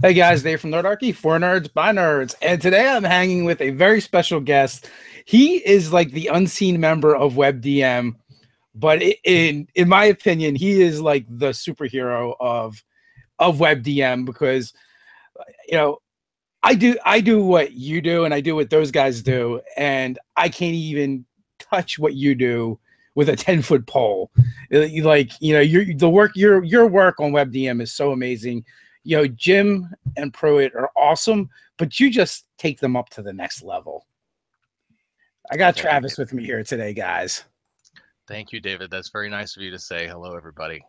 Hey guys, Dave from Nerdarchy, for nerds, by nerds. And today I'm hanging with a very special guest. He is like the unseen member of WebDM, but in my opinion, he is like the superhero of WebDM because you know, I do what you do and I do what those guys do, and I can't even touch what you do with a 10-foot pole. Like, your work on WebDM is so amazing. Jim and Pruitt are awesome, but you just take them up to the next level. I Well, got thank you, Travis David. with me here today, guys. Thank you, David. That's very nice of you to say hello, everybody.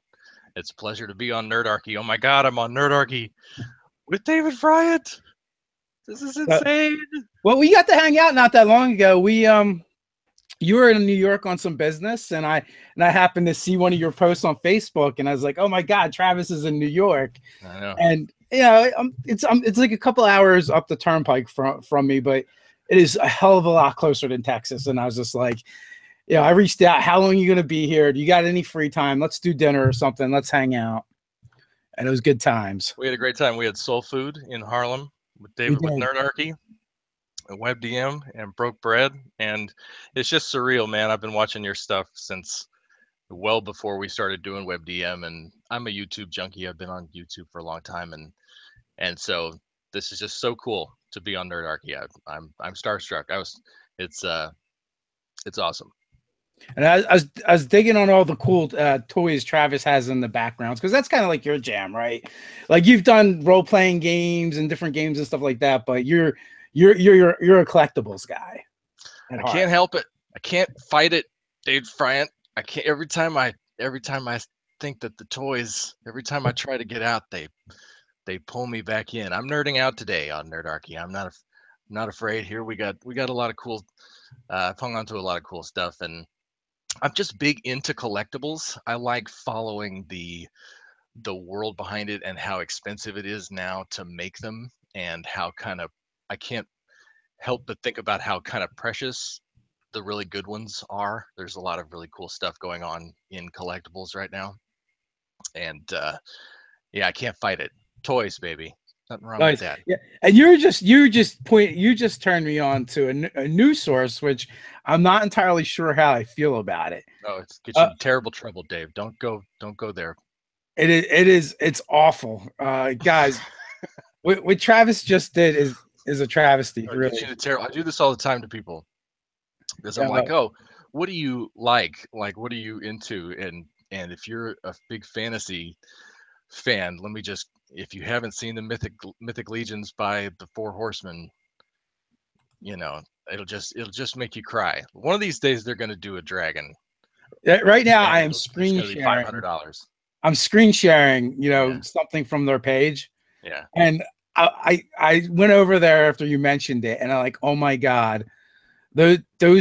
It's a pleasure to be on Nerdarchy. Oh my God, I'm on Nerdarchy with David Bryant. This is Uh, insane. well, we got to hang out not that long ago. We You were in New York on some business, and I happened to see one of your posts on Facebook, and I was like, "Oh my God, Travis is in New York." I know. And it's like a couple hours up the turnpike from me, but it is a hell of a lot closer than Texas. And I was just like, I reached out. How long are you going to be here? Do you got any free time? Let's do dinner or something. Let's hang out. And it was good times. We had a great time. We had soul food in Harlem with We David with did. Nerdarchy, WebDM, and Broke Bread. And it's just surreal, man. I've been watching your stuff since well before we started doing WebDM, and I'm a YouTube junkie. I've been on YouTube for a long time, and so this is just so cool to be on Nerdarchy. I'm starstruck. It's uh it's awesome. And I was digging on all the cool toys Travis has in the backgrounds because that's kind of like your jam, right? Like you've done role playing games and different games and stuff like that, but you're a collectibles guy at I heart. can't help it. I can't fight it, Dave Bryant. I can't. Every time I think that the toys, every time I try to get out, they pull me back in. I'm nerding out today on Nerdarchy. I'm not afraid. Here we got a lot of cool. I've hung on to a lot of cool stuff, and I'm just big into collectibles. I like following the world behind it and how expensive it is now to make them, and how kind of I can't help but think about how kind of precious the really good ones are. There's a lot of really cool stuff going on in collectibles right now, and yeah, I can't fight it. Toys, baby, nothing wrong with Nice. that. Yeah. And you just turned me on to a news source, which I'm not entirely sure how I feel about it. Oh, it's get you Uh, in terrible trouble, Dave. Don't go there. it's awful. Guys, what Travis just did is a travesty, Or get really. you into terrible. I do this all the time to people because I'm Uh, like, oh, what do you like? Like, what are you into? And if you're a big fantasy fan, let me just if you haven't seen the Mythic Legions by the Four Horsemen, you know, it'll just make you cry. One of these days they're going to do a dragon, right now, and I am it's screen going to be five hundred sharing. dollars. I'm screen sharing, Yeah, something from their page, yeah. and I went over there after you mentioned it, and I'm like, oh my God, those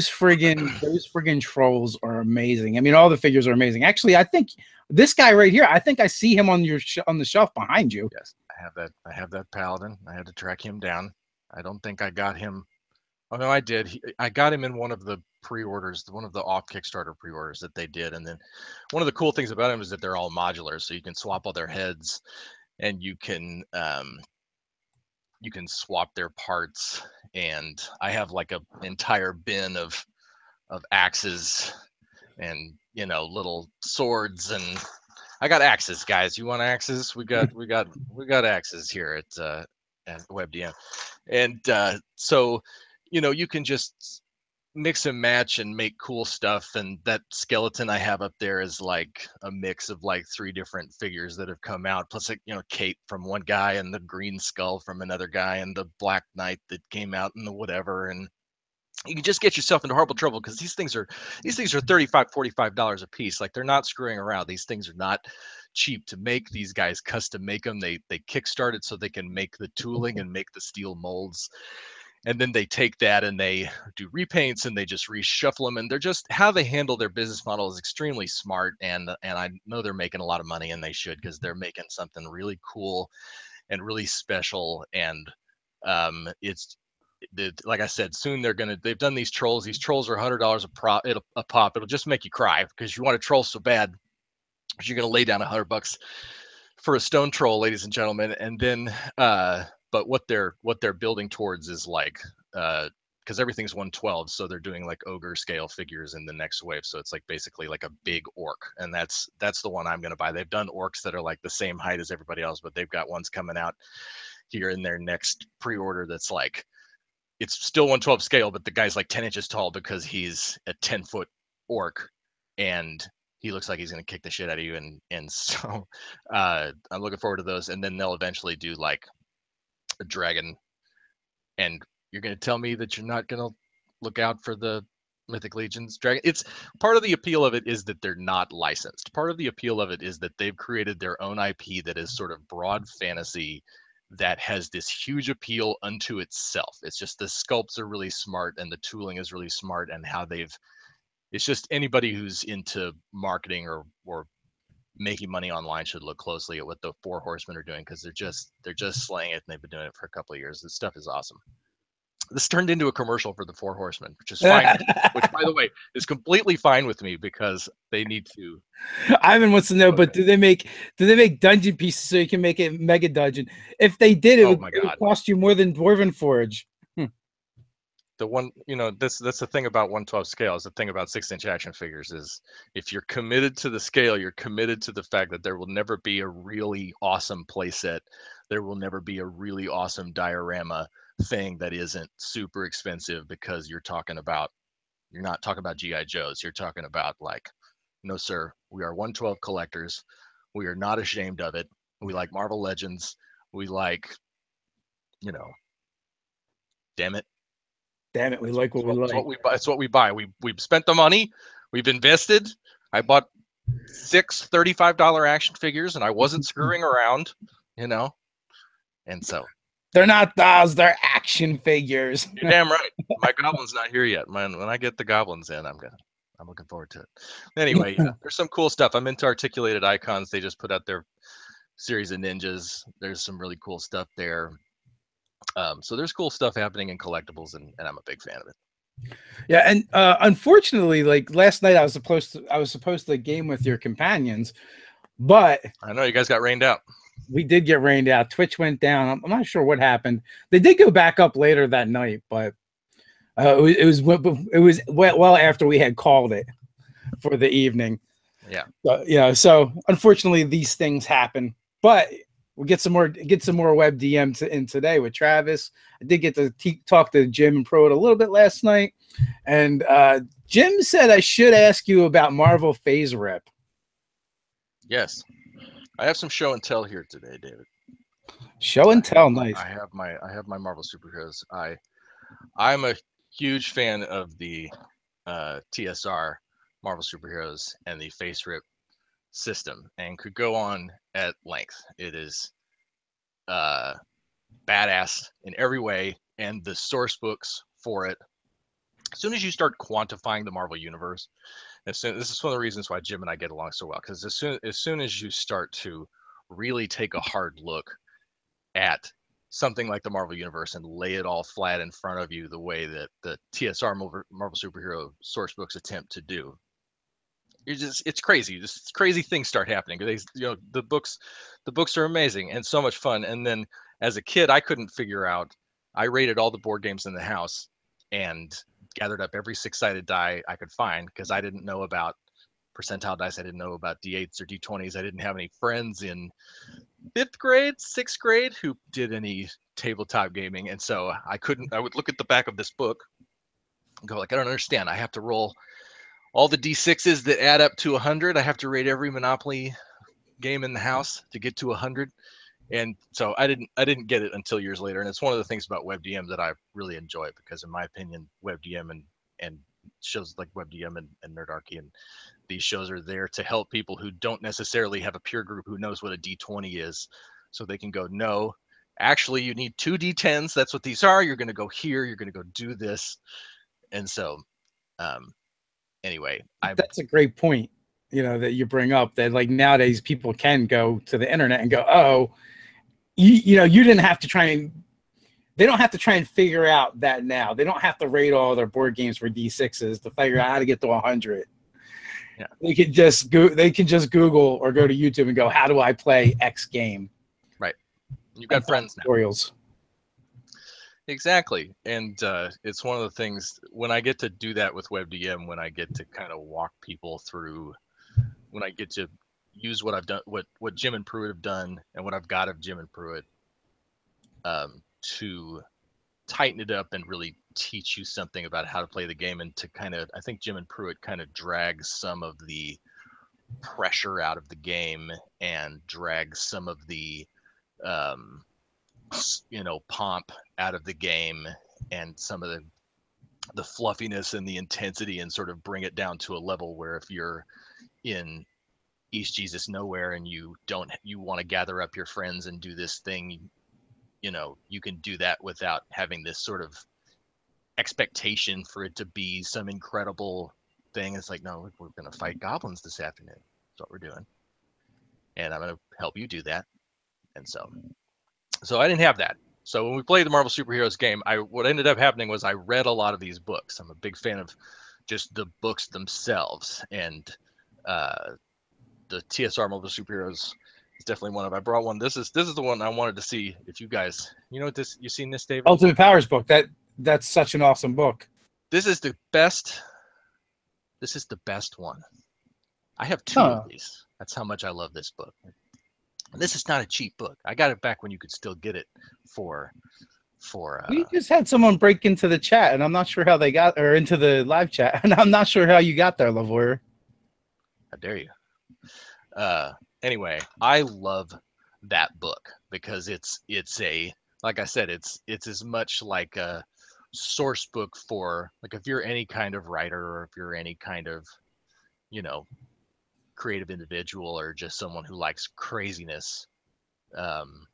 friggin' trolls are amazing. I mean, all the figures are amazing. Actually, I think this guy right here, I think I see him on on the shelf behind you. Yes, I have that. I have that paladin. I had to track him down. I don't think I got him. Oh no, I did. I got him in one of the pre-orders, one of the off Kickstarter pre-orders that they did. And then one of the cool things about them is that they're all modular, so you can swap all their heads, and you can swap their parts. And I have like a entire bin of axes, and little swords, and I got axes, guys. You want axes? We got axes here at WebDM. And so you can just mix and match and make cool stuff. And that skeleton I have up there is like a mix of like three different figures that have come out, plus like cape from one guy, and the green skull from another guy, and the black knight that came out, and the whatever. And you can just get yourself into horrible trouble because these things are 35 $45 a piece. Like, they're not screwing around. These things are not cheap to make. These guys custom make them. They kickstarted so they can make the tooling and make the steel molds, and then they take that and they do repaints, and they just reshuffle them. And they're just, how they handle their business model is extremely smart. And I know they're making a lot of money, and they should, because they're making something really cool and really special. And it's like I said, soon they've done these trolls. These trolls are $100 a pop. It'll just make you cry because you want a troll so bad, but you're gonna lay down $100 for a stone troll, ladies and gentlemen. And then, but what they're building towards is like, because everything's 112, so they're doing like ogre scale figures in the next wave. So it's like basically like a big orc, and that's the one I'm going to buy. They've done orcs that are like the same height as everybody else, but they've got ones coming out here in their next pre-order that's like, it's still 112 scale, but the guy's like 10 inches tall because he's a 10-foot orc, and he looks like he's going to kick the shit out of you. And so I'm looking forward to those. And then they'll eventually do like a dragon. And you're going to tell me that you're not going to look out for the Mythic Legions dragon? It's part of the appeal of it is that they're not licensed. Part of the appeal of it is that they've created their own IP that is sort of broad fantasy that has this huge appeal unto itself. It's just the sculpts are really smart and the tooling is really smart, and how it's just anybody who's into marketing or making money online should look closely at what the Four Horsemen are doing, because they're just slaying it, and they've been doing it for a couple of years. This stuff is awesome. This turned into a commercial for the Four Horsemen, which is fine, which, by the way, is completely fine with me, because they need to. Ivan wants to know, but do they make dungeon pieces so you can make it mega dungeon? If they did, it would cost you more than Dwarven Forge. The one, that's the thing about 112 scale, is the thing about 6-inch action figures is, if you're committed to the scale, you're committed to the fact that there will never be a really awesome playset. There will never be a really awesome diorama thing that isn't super expensive, because you're not talking about GI Joes. You're talking about like, no sir, we are 112 collectors. We are not ashamed of it. We like Marvel Legends. We like, damn it, we like what we like. It's what we buy. We've spent the money. We've invested. I bought 6 $35 action figures, and I wasn't screwing around, and so. They're not dolls, they're action figures. You're damn right. My goblin's not here yet. When I get the goblins in, I'm looking forward to it. Anyway, there's some cool stuff. I'm into articulated icons. They just put out their series of ninjas. There's some really cool stuff there. So there's cool stuff happening in collectibles, and I'm a big fan of it. Yeah, and unfortunately, like last night, I was supposed to game with your companions, but I know you guys got rained out. We did get rained out. Twitch went down. I'm not sure what happened. They did go back up later that night, but it was well after we had called it for the evening. Yeah. So unfortunately these things happen, but we'll get some more web DM in today with Travis. I did get to talk to Jim and Pruitt a little bit last night, and Jim said I should ask you about Marvel Phase Rip. Yes. I have some show and tell here today, David. Show and tell, nice. I have my Marvel superheroes. I'm a huge fan of the TSR Marvel superheroes and the Face Rip system, and could go on at length. It is badass in every way, and the source books for it. As soon as you start quantifying the Marvel universe, this is one of the reasons why Jim and I get along so well, because as soon as you start to really take a hard look at something like the Marvel Universe and lay it all flat in front of you the way that the TSR Marvel superhero source books attempt to do, it's crazy. Just crazy things start happening. The books are amazing and so much fun. And then as a kid, I couldn't figure out. I rated all the board games in the house and gathered up every 6-sided die I could find, because I didn't know about percentile dice. I didn't know about D8s or D20s. I didn't have any friends in 5th grade, 6th grade who did any tabletop gaming. And so I would look at the back of this book and go like, I don't understand. I have to roll all the D6s that add up to 100. I have to rate every Monopoly game in the house to get to 100. And so I didn't get it until years later. And it's one of the things about WebDM that I really enjoy, because in my opinion, WebDM and shows like WebDM and Nerdarchy and these shows are there to help people who don't necessarily have a peer group who knows what a D20 is, so they can go, no, actually you need 2 D10s. That's what these are. You're going to go here. You're going to go do this. And so anyway, that's a great point, that you bring up, that like nowadays people can go to the internet and go, oh, you didn't have to they don't have to try and figure out that now. They don't have to rate all their board games for D6s to figure out how to get to 100. Yeah, they can just Google or go to YouTube and go, how do I play X game? right. You've And got find friends now. tutorials. Exactly. And it's one of the things when I get to do that with WebDM, when I get to kind of walk people through, when I get to use what I've done, what Jim and Pruitt have done, and what I've got of Jim and Pruitt, to tighten it up and really teach you something about how to play the game, and to kind of, I think Jim and Pruitt kind of drag some of the pressure out of the game and drag some of the um, pomp out of the game, and some of the fluffiness and the intensity, and sort of bring it down to a level where if you're in East Jesus Nowhere and you want to gather up your friends and do this thing, you can do that without having this sort of expectation for it to be some incredible thing. It's like, no, we're going to fight goblins this afternoon. That's what we're doing. And I'm going to help you do that. And so I didn't have that. So when we played the Marvel Superheroes game, what ended up happening was I read a lot of these books. I'm a big fan of just the books themselves, and the TSR Marvel Superheroes is definitely one of. I brought one. This is the one I wanted to see if you guys, you seen this, David? Ultimate Powers book. That's such an awesome book. This is the best. This is the best one. I have two of these. That's how much I love this book. And this is not a cheap book. I got it back when you could still get it for. We just had someone break into the chat, and I'm not sure how they got, or into the live chat, and I'm not sure how you got there, Lavoyer. How dare you? Anyway, I love that book because it's a, like I said, it's as much like a source book for, like, if you're any kind of writer, or if you're any kind of, creative individual, or just someone who likes craziness, um,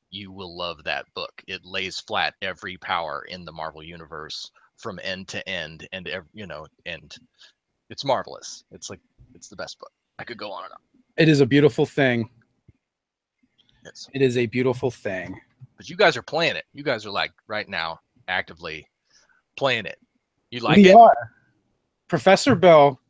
you will love that book. It lays flat every power in the Marvel universe from end to end, and and it's marvelous. It's the best book. I could go on and on. It is a beautiful thing. Yes. It is a beautiful thing. But you guys are playing it. You guys are, like, right now actively playing it. You like We it? are. Professor Bill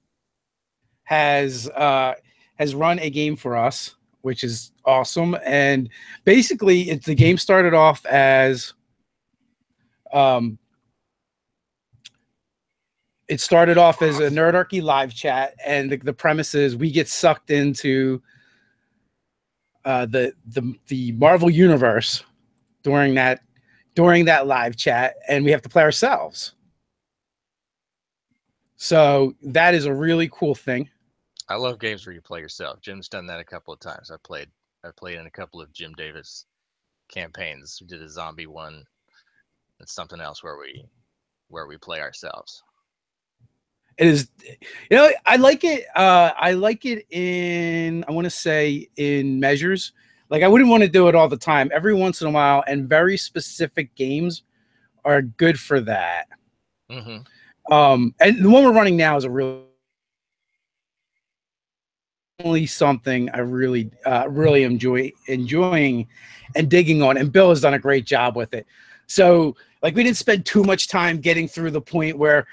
has run a game for us, which is awesome. And basically, the game started off as it started off as a Nerdarchy live chat, and the premise is we get sucked into the Marvel universe during that live chat, and we have to play ourselves. So that is a really cool thing. I love games where you play yourself. Jim's done that a couple of times. I played in a couple of Jim Davis campaigns. We did a zombie one and something else where we play ourselves. It is, I like it. I like it in, I want to say, in measures. Like, I wouldn't want to do it all the time. Every once in a while, and very specific games are good for that. Mm-hmm. And the one we're running now is a really something I really enjoying and digging on. And Bill has done a great job with it. So, like, we didn't spend too much time getting through the point where,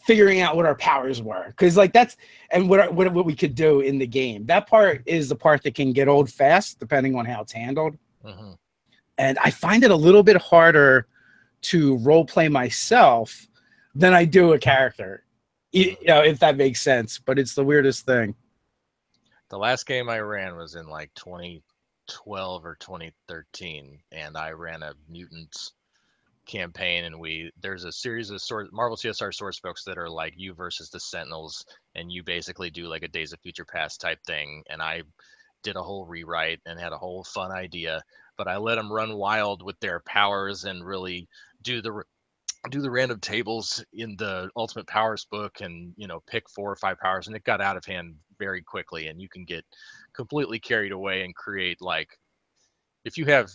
figuring out what our powers were, because, like, that's, and what we could do in the game. That part is the part that can get old fast, depending on how it's handled. Mm-hmm. And I find it a little bit harder to role play myself than I do a character, if that makes sense. But it's the weirdest thing. The last game I ran was in, like, 2012 or 2013, and I ran a mutants campaign, and there's a series of Marvel CSR source books that are like you versus the Sentinels, and you basically do like a Days of Future Past type thing, and I did a whole rewrite and had a whole fun idea, but I let them run wild with their powers and really do the random tables in the Ultimate Powers book, and pick 4 or 5 powers, and it got out of hand very quickly, and you can get completely carried away and create, like, if you have,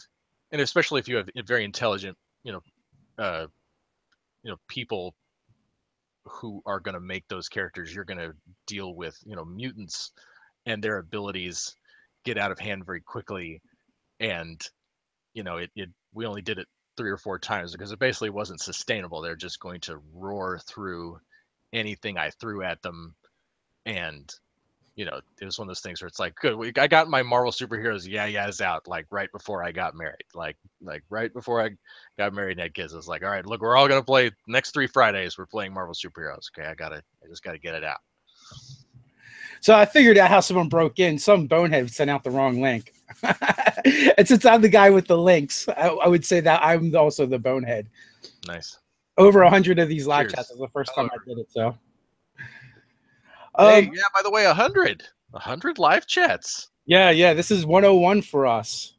and especially if you have very intelligent people who are going to make those characters, you're going to deal with mutants, and their abilities get out of hand very quickly. And we only did it 3 or 4 times because it basically wasn't sustainable. They're just going to roar through anything I threw at them. And, you know, it was one of those things where it's like, good, I got my Marvel superheroes, it's out, like right before I got married. Like right before I got married and had kids. I was like, all right, look, we're all going to play next 3 Fridays. We're playing Marvel superheroes. Okay, I just got to get it out. So I figured out how someone broke in. Some bonehead sent out the wrong link. And since I'm the guy with the links, I would say that I'm also the bonehead. Nice. Over 100 of these live Cheers. chats is the first time I did it. So, hey, yeah. By the way, 100 live chats. Yeah. This is 101 for us.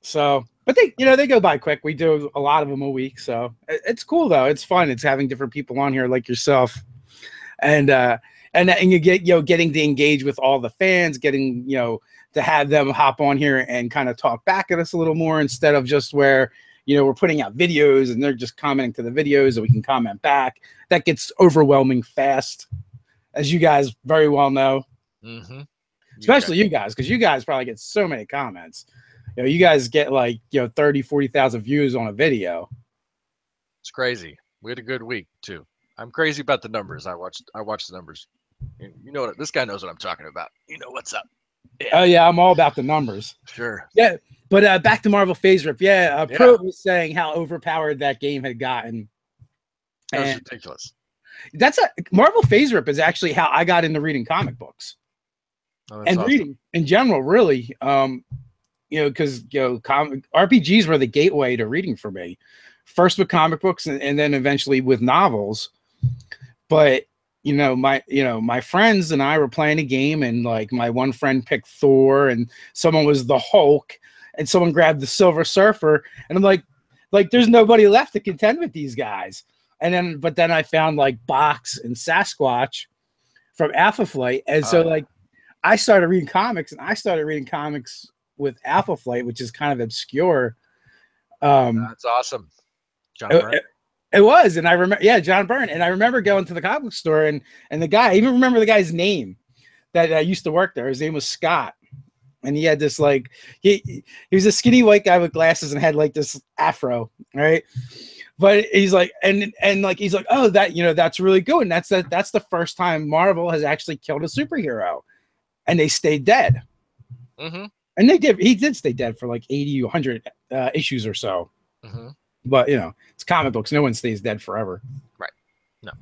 So, but they go by quick. We do a lot of them a week, so it's cool though. It's fun. It's having different people on here like yourself, and you get getting to engage with all the fans, getting to have them hop on here and kind of talk back at us a little more instead of just where we're putting out videos and they're just commenting to the videos and we can comment back. That gets overwhelming fast, as you guys very well know. Mm-hmm. Especially you guys, because you guys probably get so many comments. You guys get like 30, 40,000 views on a video. It's crazy. We had a good week too. I'm crazy about the numbers. I watched the numbers. You know what? This guy knows what I'm talking about. You know what's up. Yeah. Oh yeah, I'm all about the numbers. Sure. Yeah, but back to Marvel Phase Rip. Yeah, Pruitt was saying how overpowered that game had gotten. That was ridiculous. That's Marvel Phase Rip is actually how I got into reading comic books. Oh, and awesome. Reading in general, really. Because RPGs were the gateway to reading for me. First with comic books, and then eventually with novels. But my friends and I were playing a game, and like my one friend picked Thor, and someone was the Hulk, and someone grabbed the Silver Surfer, and I'm like there's nobody left to contend with these guys. But then I found like Box and Sasquatch from Alpha Flight, and so I started reading comics, with Alpha Flight, which is kind of obscure. That's awesome. John Byrne. It was, and I remember, John Byrne, and I remember going to the comic book store, and the guy, I even remember the guy's name that used to work there. His name was Scott, and he had this he was a skinny white guy with glasses and had like this afro, right? But he's like, and he's like, oh, that's really good, and that's the first time Marvel has actually killed a superhero, and they stayed dead. Mm-hmm. And he did stay dead for like 80, 100 issues or so. Mm-hmm. But, it's comic books. No one stays dead forever. Right. No.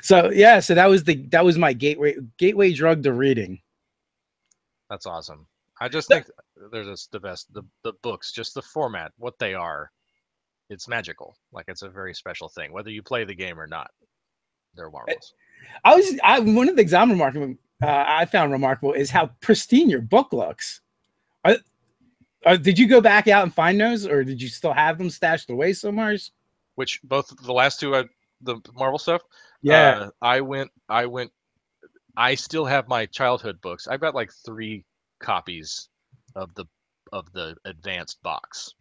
So, so that was my gateway drug to reading. That's awesome. I just think they're just the best. The books, just the format, what they are, it's magical. Like it's a very special thing, whether you play the game or not. They're marvelous. One of the things I found remarkable is how pristine your book looks. Did you go back out and find those, or did you still have them stashed away somewhere? Which both the last two, the Marvel stuff. Yeah, I went. I still have my childhood books. I've got like 3 copies of the advanced box.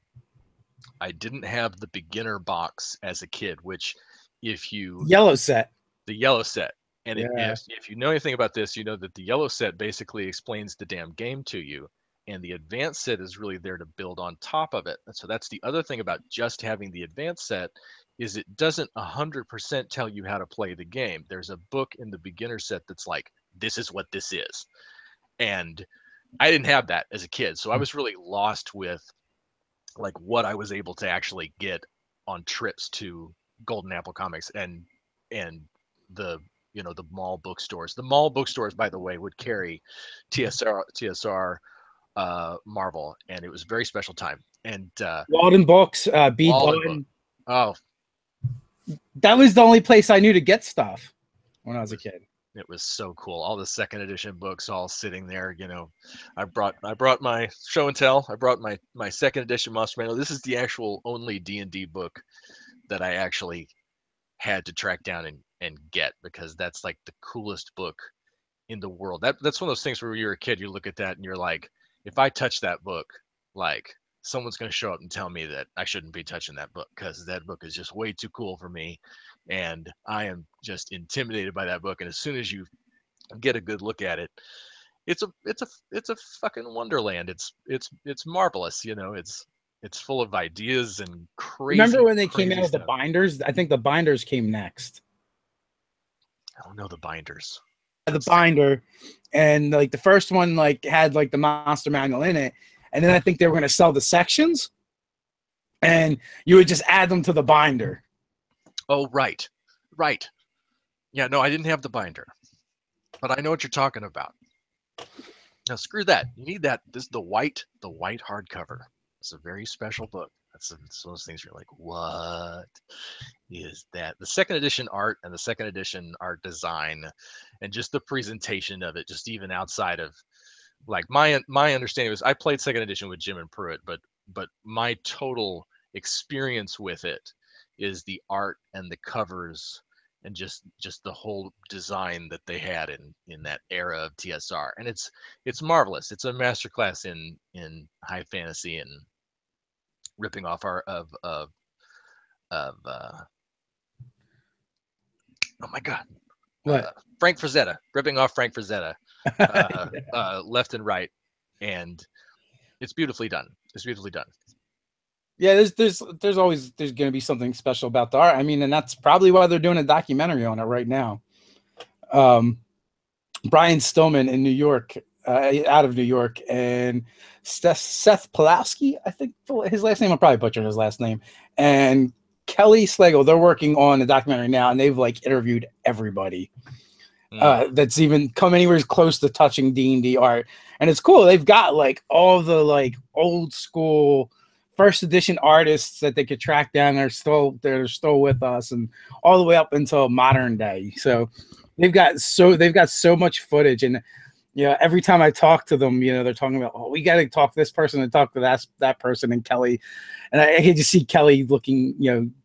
I didn't have the beginner box as a kid, which the yellow set. And if you know anything about this, you know that the yellow set basically explains the damn game to you. And the advanced set is really there to build on top of it. And so that's the other thing about just having the advanced set is it doesn't 100% tell you how to play the game. There's a book in the beginner set that's like, this is what this is. And I didn't have that as a kid. So I was really lost with like what I was able to actually get on trips to Golden Apple Comics and the mall bookstores. The mall bookstores, by the way, would carry TSR Marvel, and it was a very special time. And Walden Books, B. Dalton. Oh, that was the only place I knew to get stuff when I was a kid. It was so cool. All the second edition books all sitting there. I brought my show and tell. I brought my second edition Monster Manual. This is the actual only D&D book that I actually had to track down and get, because that's like the coolest book in the world. That's one of those things where you're a kid, you look at that and you're like, if I touch that book, like someone's going to show up and tell me that I shouldn't be touching that book because that book is just way too cool for me. And I am just intimidated by that book. And as soon as you get a good look at it, it's a fucking wonderland. It's marvelous. It's It's full of ideas and Remember crazy, when they came out crazy with the stuff. binders? I think the binders came next. I don't know the binders. The That's binder, and like the first one like had like the monster manual in it, and then I think they were going to sell the sections, and you would just add them to the binder. oh right, right. Yeah, no, I didn't have the binder, but I know what you're talking about. Now screw that. You need that. This is the white hardcover. It's a very special book. It's one of those things you're like, what is that? The second edition art and the second edition art design, and just the presentation of it, just even outside of like my understanding was I played second edition with Jim and Pruitt, but my total experience with it is the art and the covers and just the whole design that they had in that era of TSR. And it's marvelous. It's a masterclass in high fantasy and ripping off our of oh my god, What? Frank Frazetta, ripping off Frank Frazetta left and right, and it's beautifully done. It's beautifully done. Yeah, there's always there's going to be something special about the art. I mean, and that's probably why they're doing a documentary on it right now. Um, Brian Stillman in New York, out of New York, and Seth Pulowski, I think his last name. I'm probably butchering his last name. And Kelly Slagle, they're working on a documentary now, and they've like interviewed everybody that's even come anywhere close to touching D&D art, and it's cool. They've got like all the like old school first edition artists that they could track down. They're still with us, and all the way up until modern day. So they've got so much footage, and every time I talk to them, they're talking about, oh, we got to talk to this person and talk to that person, and Kelly, and I can just see Kelly looking,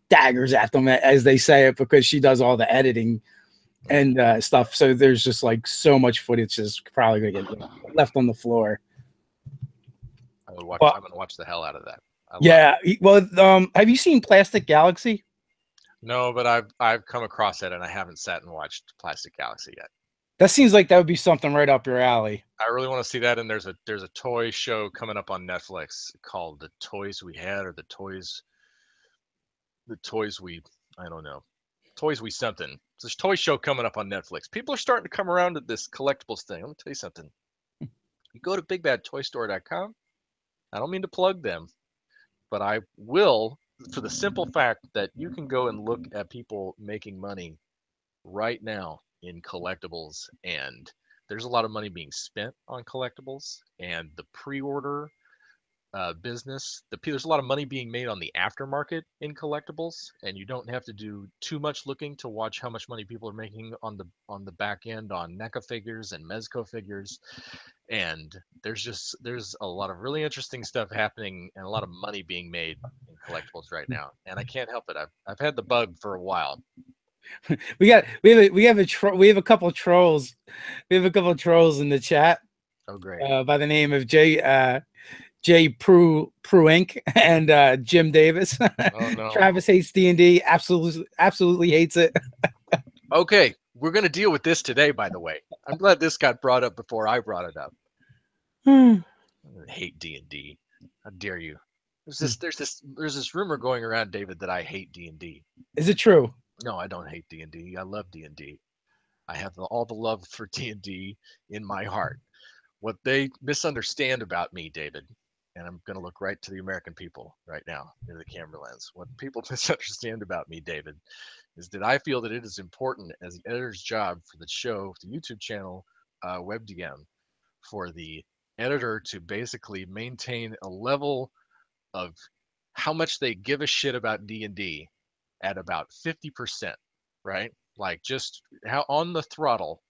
daggers at them as they say it, because she does all the editing and stuff. So there's just like so much footage is probably going to get left on the floor. I'm gonna watch the hell out of that. Yeah. Well, have you seen Plastic Galaxy? No, but I've come across it and I haven't sat and watched Plastic Galaxy yet. That seems like that would be something right up your alley. I really want to see that. And there's a toy show coming up on Netflix called The Toys We Had, or the toys we I don't know. Toys We something. There's a toy show coming up on Netflix. People are starting to come around to this collectibles thing. Let me tell you something. You go to bigbadtoystore.com. I don't mean to plug them, but I will, for the simple fact that you can go and look at people making money right now in collectibles, and there's a lot of money being spent on collectibles, and the pre-order business. There's a lot of money being made on the aftermarket in collectibles, and you don't have to do too much looking to watch how much money people are making on the back end on NECA figures and Mezco figures. And there's a lot of really interesting stuff happening and a lot of money being made in collectibles right now. And I can't help it. I've had the bug for a while. we have a couple of trolls. We have a couple of trolls in the chat. Oh great. By the name of Jay Pruitt and Jim Davis. Oh no. Travis hates D&D. Absolutely hates it. Okay, we're gonna deal with this today. By the way, I'm glad this got brought up before I brought it up. I hate D&D. How dare you? There's this rumor going around, David, that I hate D&D. Is it true? No, I don't hate D&D. I love D&D. I have all the love for D&D in my heart. What they misunderstand about me, David, and I'm going to look right to the American people right now into the camera lens. What people misunderstand about me, David, is that I feel that it is important as an editor's job for the show, the YouTube channel, WebDM, for the editor to basically maintain a level of how much they give a shit about D&D at about 50%, right? Like just how on the throttle,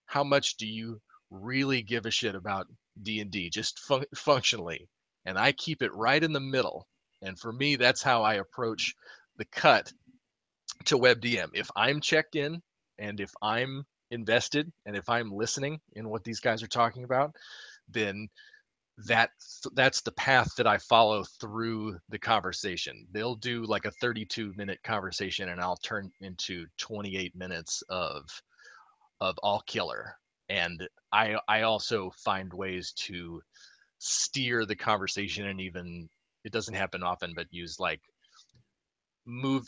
how much do you really give a shit about D&D just functionally? And I keep it right in the middle. And for me, that's how I approach the cut to WebDM. If I'm checked in and if I'm invested and if I'm listening in what these guys are talking about, then that's the path that I follow through the conversation. They'll do like a 32-minute conversation and I'll turn into 28 minutes of all killer. And I also find ways to steer the conversation and even it doesn't happen often, but use like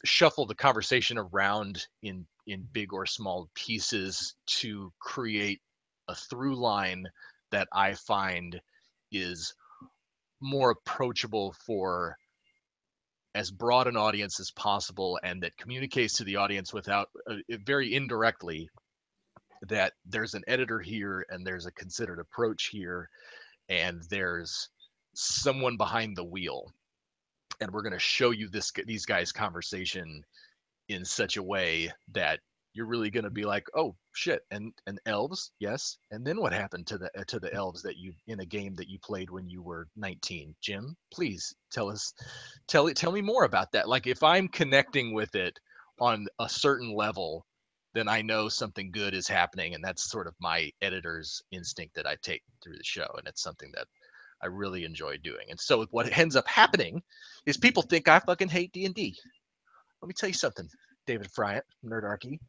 shuffle the conversation around in big or small pieces to create a through line that I find is more approachable for as broad an audience as possible, and that communicates to the audience without very indirectly that there's an editor here and there's a considered approach here and there's someone behind the wheel, and we're going to show you these guys' conversation in such a way that you're really going to be like, oh shit, and elves, yes, and then what happened to the elves that you in a game that you played when you were 19? Jim, please tell me more about that. Like, if I'm connecting with it on a certain level, then I know something good is happening, and that's sort of my editor's instinct that I take through the show, and it's something that I really enjoy doing. And so what ends up happening is people think I fucking hate D&D. Let me tell you something, David Pruitt, Nerdarchy.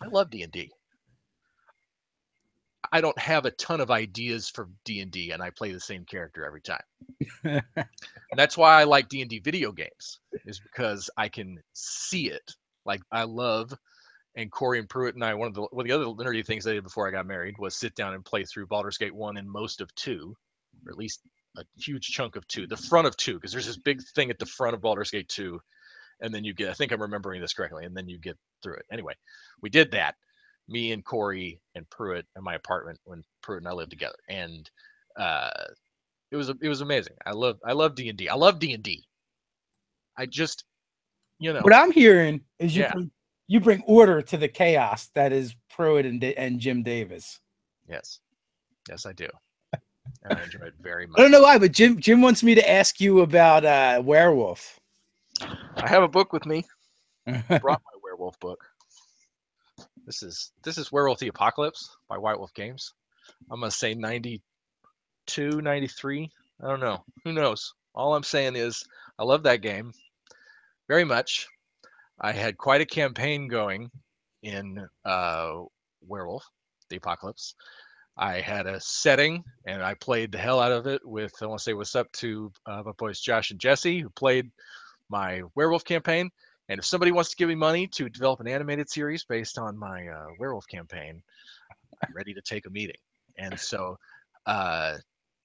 I love D&D. I don't have a ton of ideas for D&D, and I play the same character every time. And that's why I like D&D video games, is because I can see it. Like, I love, and Corey and Pruitt and I, one of the other nerdy things I did before I got married was sit down and play through Baldur's Gate 1 and most of 2, or at least a huge chunk of 2, the front of 2, because there's this big thing at the front of Baldur's Gate 2, and then you get, I think I'm remembering this correctly, and then you get through it. Anyway, we did that, me and Corey and Pruitt in my apartment when Pruitt and I lived together, and it was amazing. I love D&D. I love D&D. I just, what I'm hearing is Yeah. you bring order to the chaos that is Pruitt and Jim Davis. Yes, I do. And I enjoy it very much. I don't know why, but Jim wants me to ask you about Werewolf. I have a book with me. I brought my Werewolf book. This is Werewolf the Apocalypse by White Wolf Games. I'm gonna say 92, 93. I don't know. Who knows? All I'm saying is I love that game very much. I had quite a campaign going in Werewolf the Apocalypse. I had a setting, and I played the hell out of it with, I want to say what's up to my boys Josh and Jesse, who played my Werewolf campaign. And if somebody wants to give me money to develop an animated series based on my Werewolf campaign, I'm ready to take a meeting. And so I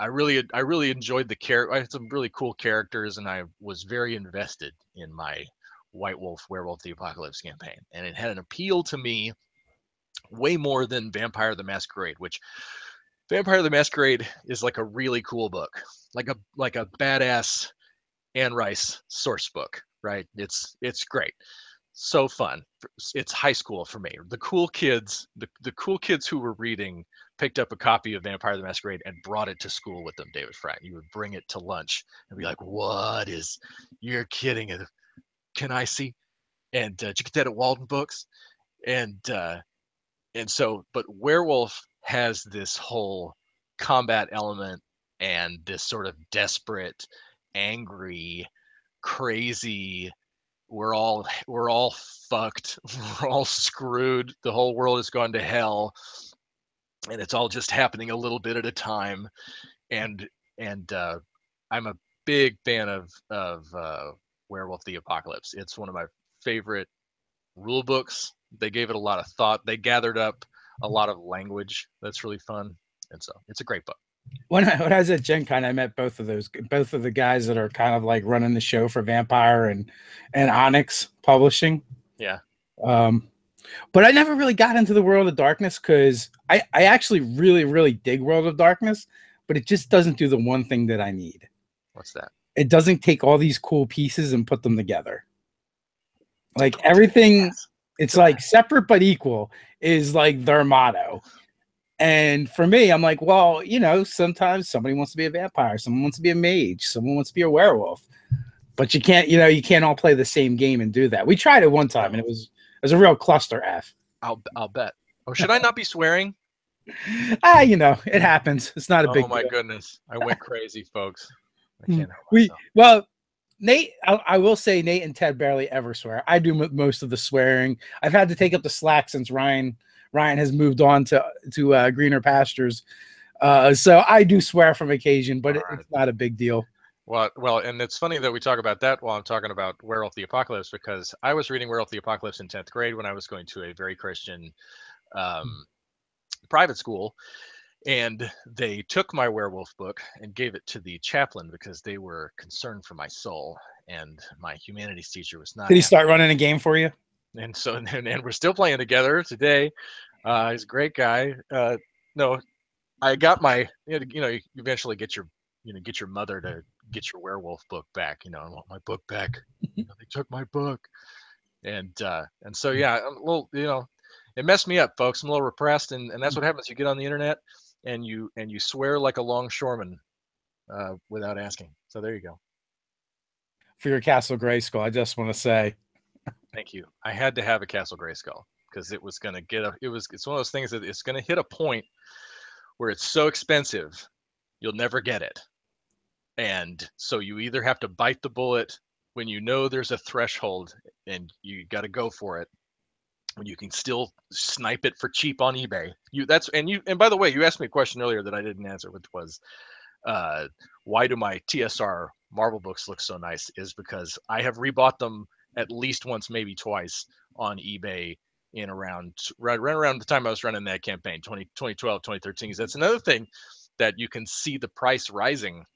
really enjoyed the character. I had some really cool characters, and I was very invested in my White Wolf Werewolf the Apocalypse campaign. And it had an appeal to me way more than Vampire the Masquerade, which Vampire the Masquerade is like a really cool book, like a badass Anne Rice source book, right? It's great, so fun. It's high school for me. The cool kids who were reading picked up a copy of Vampire the Masquerade and brought it to school with them. David Fratt, you would bring it to lunch and be like, "What is? You're kidding? Can I see?" And did you get that at Walden Books? And so, but Werewolf has this whole combat element and this sort of desperate, angry, crazy, we're all fucked, we're all screwed, the whole world has gone to hell, and it's all just happening a little bit at a time. And I'm a big fan of Werewolf the Apocalypse. It's one of my favorite rule books. They gave it a lot of thought. They gathered up a lot of language that's really fun, and so it's a great book. When I was at Gen Con, I met both of the guys that are kind of like running the show for Vampire and Onyx Publishing. Yeah. But I never really got into the World of Darkness because I actually really, really dig World of Darkness, but it just doesn't do the one thing that I need. What's that? It doesn't take all these cool pieces and put them together. Like everything, it's like separate but equal is like their motto. And for me, I'm like, well, sometimes somebody wants to be a vampire, someone wants to be a mage, someone wants to be a werewolf, but you can't all play the same game and do that. We tried it one time, and it was a real cluster F. I'll bet. Oh, should I not be swearing? It happens. It's not a big deal. Oh my goodness, I went crazy, folks. I can't help myself. Well, Nate, I will say Nate and Ted barely ever swear. I do most of the swearing. I've had to take up the slack since Ryan has moved on to greener pastures. So I do swear from occasion, but it's not a big deal. Well, and it's funny that we talk about that while I'm talking about Werewolf the Apocalypse, because I was reading Werewolf the Apocalypse in 10th grade when I was going to a very Christian private school, and they took my werewolf book and gave it to the chaplain because they were concerned for my soul, and my humanities teacher was not Did he happy. start running a game for you? And so, and we're still playing together today. He's a great guy. No, I got my, you eventually get your, get your mother to get your werewolf book back. I want my book back. They took my book, and so yeah, I'm a little, it messed me up, folks. I'm a little repressed, and that's what happens. You get on the internet, and you swear like a longshoreman, without asking. So there you go. For your Castle Grayskull, I just want to say, thank you. I had to have a Castle Grayskull because it was going to get it's one of those things that it's going to hit a point where it's so expensive, you'll never get it. And so you either have to bite the bullet when there's a threshold and you got to go for it, when you can still snipe it for cheap on eBay. And by the way, you asked me a question earlier that I didn't answer, which was, why do my TSR Marvel books look so nice? Is because I have rebought them at least once, maybe twice, on eBay in right around the time I was running that campaign, 2012, 2013. That's another thing, that you can see the price rising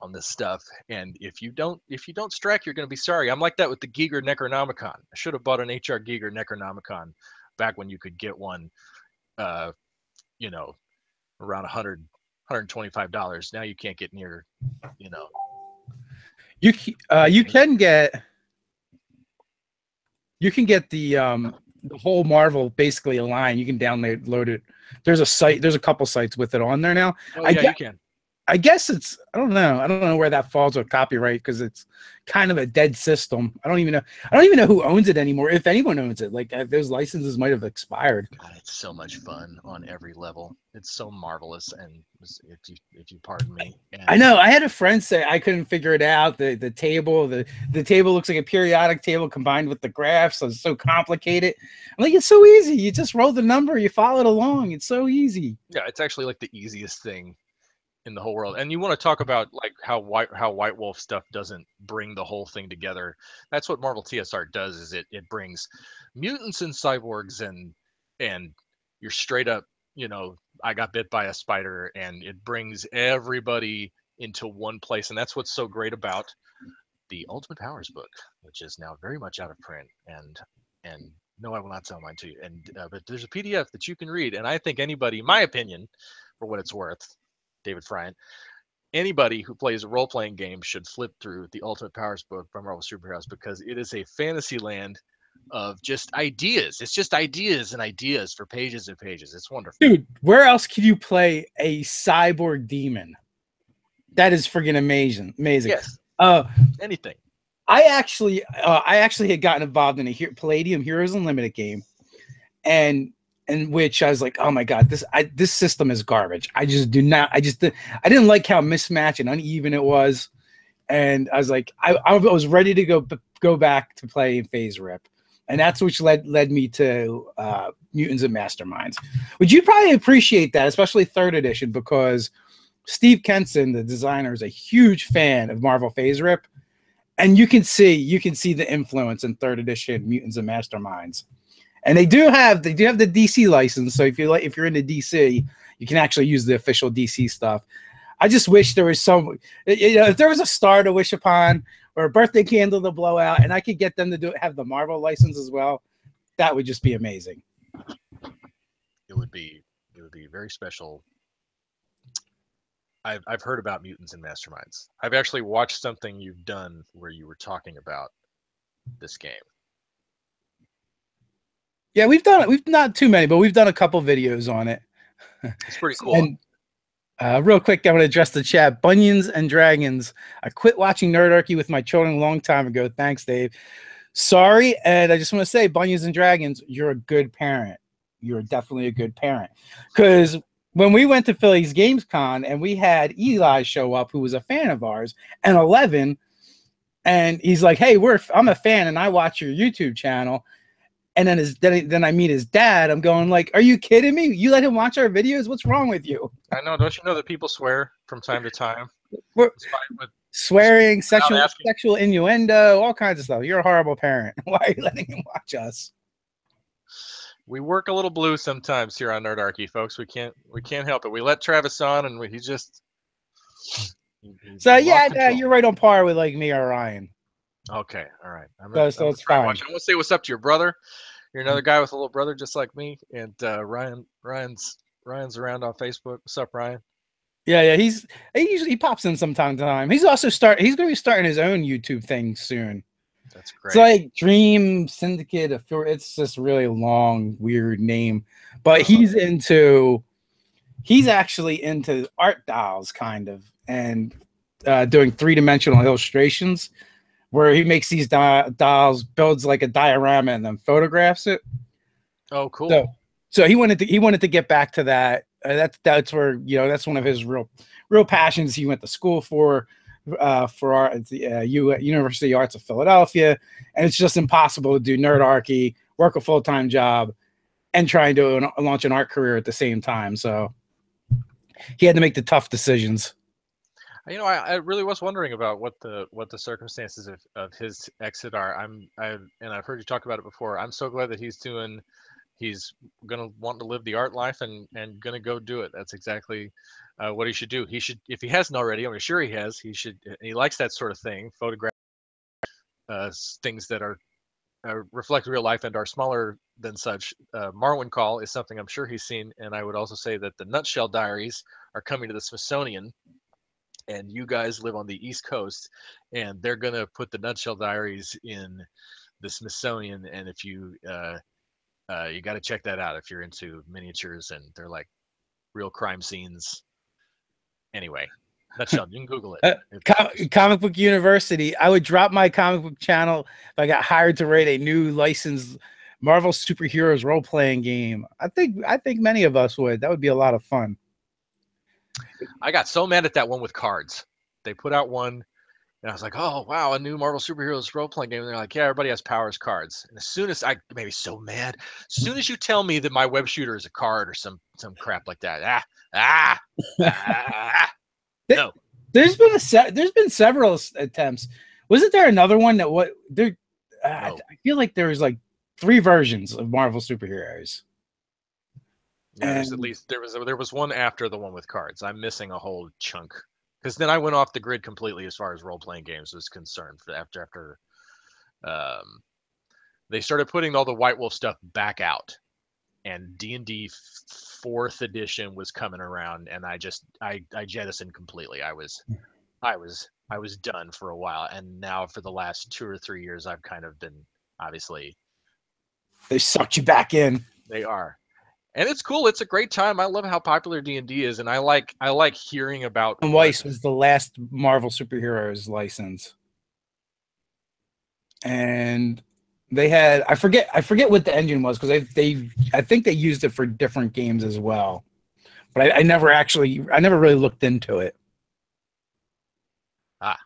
on this stuff, and if you don't strike, you're going to be sorry. I'm like that with the Giger Necronomicon. I should have bought an HR Giger Necronomicon back when you could get one, around $125. Now you can't get near, you can get the whole Marvel basically a line. You can download it. There's a couple sites with it on there now. Oh yeah, you can. I guess I don't know where that falls with copyright, because it's kind of a dead system. I don't even know who owns it anymore, if anyone owns it. Like, those licenses might have expired. God, it's so much fun on every level. It's so marvelous, and if you pardon me. And I know. I had a friend say I couldn't figure it out. The table looks like a periodic table combined with the graphs, so it's so complicated. I'm like, it's so easy. You just roll the number, you follow it along. It's so easy. Yeah, it's actually like the easiest thing in the whole world. And you want to talk about like how White Wolf stuff doesn't bring the whole thing together. That's what Marvel TSR does, is it brings mutants and cyborgs and you're straight up, I got bit by a spider, and it brings everybody into one place. And that's what's so great about the Ultimate Powers book, which is now very much out of print, and no, I will not sell mine to you. And but there's a PDF that you can read, and I think anybody, my opinion, for what it's worth, David Fryan, anybody who plays a role-playing game should flip through the Ultimate Powers book by Marvel Superheroes, because it is a fantasy land of just ideas. It's just ideas and ideas for pages and pages. It's wonderful. Dude, where else could you play a cyborg demon? That is friggin' amazing. Yes. Anything. I actually had gotten involved in a Palladium Heroes Unlimited game, and which I was like, oh my god, this system is garbage. I didn't like how mismatched and uneven it was, and I was like, I was ready to go back to play in Phase Rip, and that's which led me to Mutants and Masterminds. Would you probably appreciate that, especially 3rd edition, because Steve Kenson, the designer, is a huge fan of Marvel Phase Rip, and you can see the influence in 3rd edition Mutants and Masterminds. And they do have the DC license, so if you're into DC, you can actually use the official DC stuff. I just wish there was if there was a star to wish upon, or a birthday candle to blow out, and I could get them to have the Marvel license as well, that would just be amazing. It would be very special. I've heard about Mutants and Masterminds. I've actually watched something you've done where you were talking about this game. Yeah, we've done it. We've not too many, but we've done a couple videos on it. It's pretty cool. And real quick, I'm going to address the chat. Bunions and Dragons. I quit watching Nerdarchy with my children a long time ago. Thanks, Dave. Sorry, and I just want to say, Bunions and Dragons, you're a good parent. You're definitely a good parent. Because when we went to Philly's Games Con and we had Eli show up, who was a fan of ours, and 11, and he's like, hey, I'm a fan, and I watch your YouTube channel. And then I meet his dad. I'm going like, are you kidding me? You let him watch our videos? What's wrong with you? I know. Don't you know that people swear from time to time? swearing, Without asking. sexual innuendo, all kinds of stuff. You're a horrible parent. Why are you letting him watch us? We work a little blue sometimes here on Nerdarchy, folks. We can't help it. We let Travis on, and he just So he yeah, lost no, control. you're right on par with like me or Ryan. Okay, all right. I'm So gonna so I'm gonna it's try and fine. watch. I want to say what's up to your brother. You're another guy with a little brother just like me, and Ryan's around on Facebook. What's up, Ryan? Yeah, yeah. He pops in some time to time. He's also he's gonna be starting his own YouTube thing soon. That's It's great. like Dream Syndicate. It's just really long, weird name. But I love it. he's actually into art dolls kind of and doing three-dimensional illustrations where he makes these dolls, builds like a diorama and then photographs it. Oh, cool. So so he wanted to get back to that. That's where that's one of his real passions. He went to school for art at the University of Arts of Philadelphia, and it's just impossible to do Nerdarchy, work a full-time job, and try and launch an art career at the same time. So he had to make the tough decisions. I really was wondering about what the circumstances of his exit are. I've heard you talk about it before. I'm so glad that he's gonna want to live the art life and gonna go do it. That's exactly what he should do. He should, if he hasn't already, I'm sure he has. He should. He likes that sort of thing. Photograph things that are reflect real life and are smaller than such. Marwin Call is something I'm sure he's seen, and I would also say that the Nutshell Diaries are coming to the Smithsonian, and you guys live on the East Coast, and they're gonna put the Nutshell Diaries in the Smithsonian. And if you got to check that out if you're into miniatures, and they're like real crime scenes. Anyway, Nutshell, you can Google it. Comic Book University. I would drop my comic book channel if I got hired to write a new licensed Marvel superheroes role playing game. I think many of us would. That would be a lot of fun. I got so mad at that one with cards. They put out one, and I was like, "Oh wow, a new Marvel superheroes role playing game." And they're like, "Yeah, everybody has powers cards." And as soon as I maybe so mad, as soon as you tell me that my web shooter is a card or some crap like that, no. There's been several attempts. Wasn't there another one that what there? No. I feel like there was like three versions of Marvel superheroes. Yeah, there's at And least there was one after the one with cards. I'm missing a whole chunk because then I went off the grid completely as far as role playing games was concerned. After um, they started putting all the White Wolf stuff back out, and D&D fourth edition was coming around, and I jettisoned completely. I was done for a while, and now for the last 2 or 3 years, I've kind of been obviously they sucked you back in. they are. And it's cool. It's a great time. I love how popular D&D is, and I like hearing about And what. Weiss was the last Marvel superheroes license, and they had I forget what the engine was because they I think they used it for different games as well, but I never really looked into it. Ah,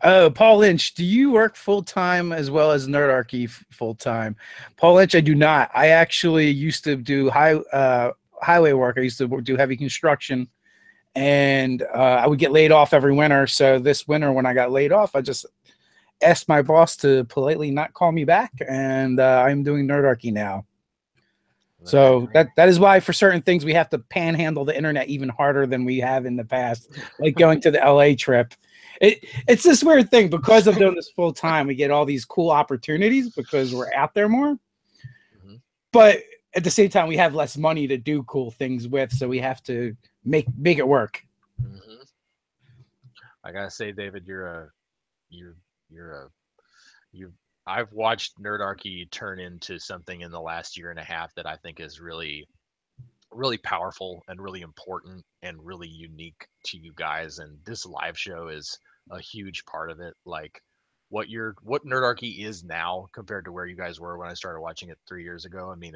Oh, Paul Lynch, do you work full time as well as Nerdarchy full time? Paul Lynch, I do not. I actually used to do highway work. I used to do heavy construction, and I would get laid off every winter. So this winter, when I got laid off, I just asked my boss to politely not call me back, and I'm doing Nerdarchy now. that's So great. that is why for certain things we have to panhandle the internet even harder than we have in the past, like going to the LA trip. It's this weird thing because I'm doing this full time. We get all these cool opportunities because we're out there more, Hmm. but at the same time we have less money to do cool things with, so we have to make it work. Hmm. I gotta say, David, you're you're a you. I've watched Nerdarchy turn into something in the last year and a half that I think is really really powerful and really important and really unique to you guys. And this live show is a huge part of it. Like what Nerdarchy is now compared to where you guys were when I started watching it 3 years ago. I mean,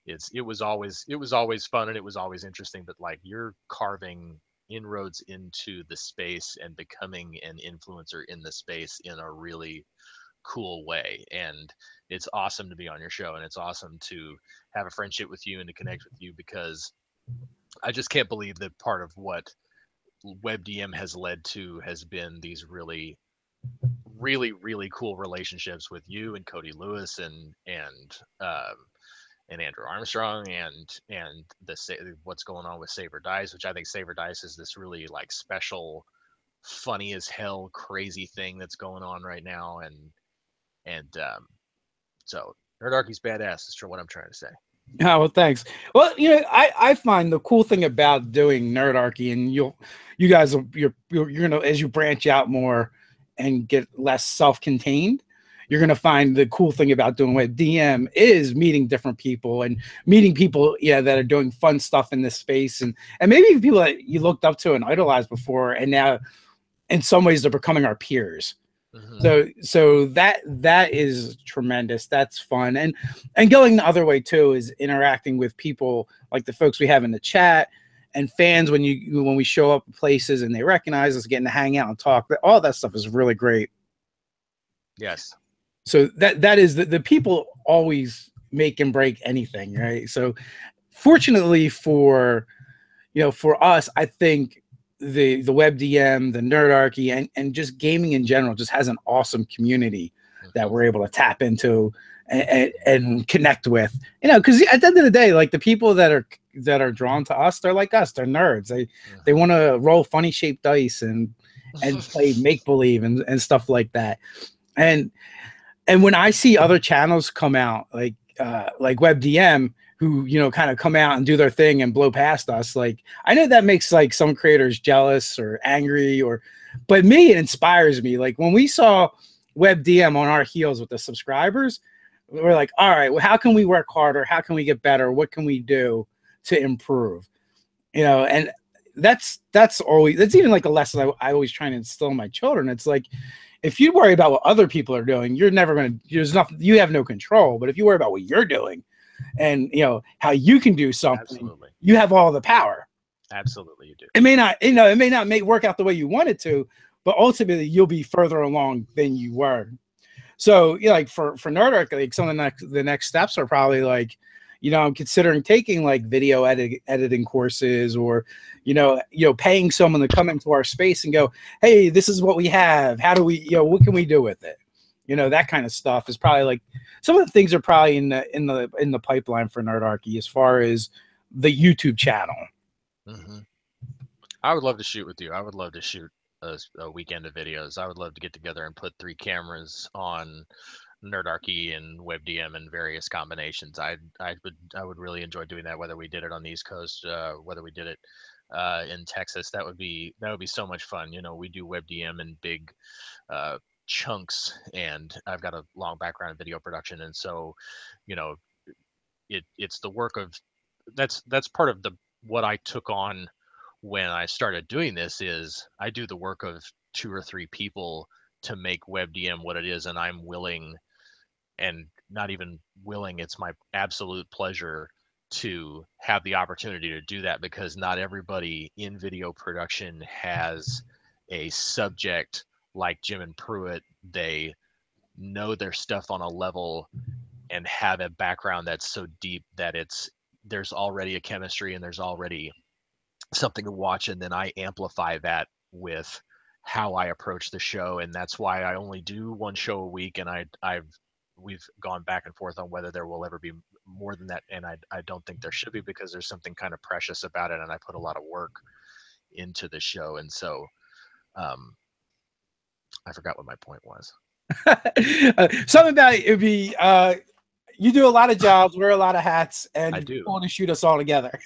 it was always fun and it was always interesting, but like you're carving inroads into the space and becoming an influencer in the space in a really cool way. And it's awesome to be on your show, and it's awesome to have a friendship with you and to connect with you, because I just can't believe that part of what WebDM has led to has been these really cool relationships with you and Cody Lewis and Andrew Armstrong and what's going on with Saber Dice, which I think Saber Dice is this really like special, funny as hell, crazy thing that's going on right now, and so Nerdarchy's badass is for what I'm trying to say. Oh, well, thanks. Well, I find the cool thing about doing Nerdarchy, and you guys you're gonna, as you branch out more and get less self-contained, you're gonna find the cool thing about doing with DM is meeting different people and meeting people, that are doing fun stuff in this space, and maybe people that you looked up to and idolized before, and now in some ways they're becoming our peers. So that is tremendous. That's fun. And going the other way too is interacting with people like the folks we have in the chat and fans when we show up places and they recognize us, getting to hang out and talk. All that stuff is really great. Yes. So that is the people always make and break anything, right? So fortunately for us, I think the WebDM, the Nerdarchy, and just gaming in general just has an awesome community that we're able to tap into and connect with. Because at the end of the day, like the people that are drawn to us, they're like us. They're nerds. They want to roll funny shaped dice and play make believe and stuff like that. And when I see other channels come out like WebDM, who kind of come out and do their thing and blow past us, like I know that makes like some creators jealous or angry, but me, it inspires me. Like when we saw WebDM on our heels with the subscribers, we're like, all right, well, how can we work harder? How can we get better? What can we do to improve? And that's even like a lesson I always try to instill in my children. It's like, if you worry about what other people are doing, you're never going to, you have no control. But if you worry about what you're doing, and how you can do something, absolutely, you have all the power. Absolutely, you do. It may not work out the way you want it to, but ultimately you'll be further along than you were. So like for Nerdarchy, like some of the next steps are probably like, I'm considering taking like video editing courses, or paying someone to come into our space and go, hey, this is what we have. How do we, what can we do with it? That kind of stuff is probably like some of the things are probably in the pipeline for Nerdarchy as far as the YouTube channel. I would love to shoot with you. I would love to shoot a weekend of videos. I would love to get together and put 3 cameras on Nerdarchy and WebDM in various combinations. I would really enjoy doing that, whether we did it on the East Coast, whether we did it in Texas. That would be so much fun. We do WebDM in big chunks, and I've got a long background in video production, and so it's the work of that's part of what I took on when I started doing this. Is I do the work of 2 or 3 people to make WebDM what it is, and I'm willing, and not even willing, it's my absolute pleasure to have the opportunity to do that, because not everybody in video production has a subject like Jim and Pruitt. They know their stuff on a level and have a background that's so deep that there's already a chemistry and there's already something to watch, and then I amplify that with how I approach the show. And that's why I only do 1 show a week, and we've gone back and forth on whether there will ever be more than that, and I don't think there should be, because there's something kind of precious about it, and I put a lot of work into the show. And so I forgot what my point was. Something about it be you do a lot of jobs, wear a lot of hats, and I do. You want to shoot us all together.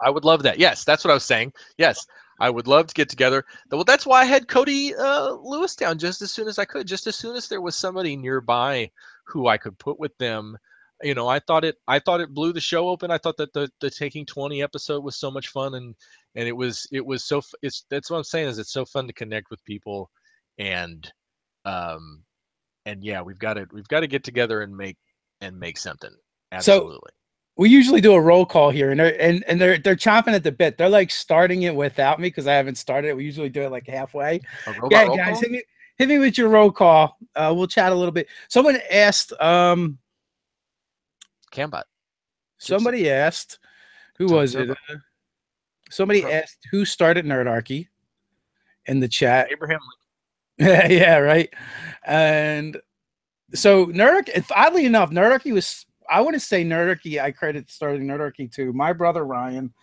I would love that. Yes, that's what I was saying. Yes, I would love to get together. Well, that's why I had Cody Lewis down just as soon as I could, just as soon as there was somebody nearby who I could put with them. I thought it blew the show open. I thought that the Taking 20 episode was so much fun, and it was so. That's what I'm saying, is it's so fun to connect with people, and yeah, we've got to get together and make something. Absolutely. So we usually do a roll call here, and they're chomping at the bit. They're like starting it without me because I haven't started it. We usually do it like halfway. Yeah, guys, hit me with your roll call. We'll chat a little bit. Someone asked, Cambot. Somebody asked, who was it? Somebody asked who started Nerdarchy in the chat. Abraham. Yeah, right. And so Nerdarchy, oddly enough, Nerdarchy was, I wouldn't say Nerdarchy, I credit starting Nerdarchy to my brother Ryan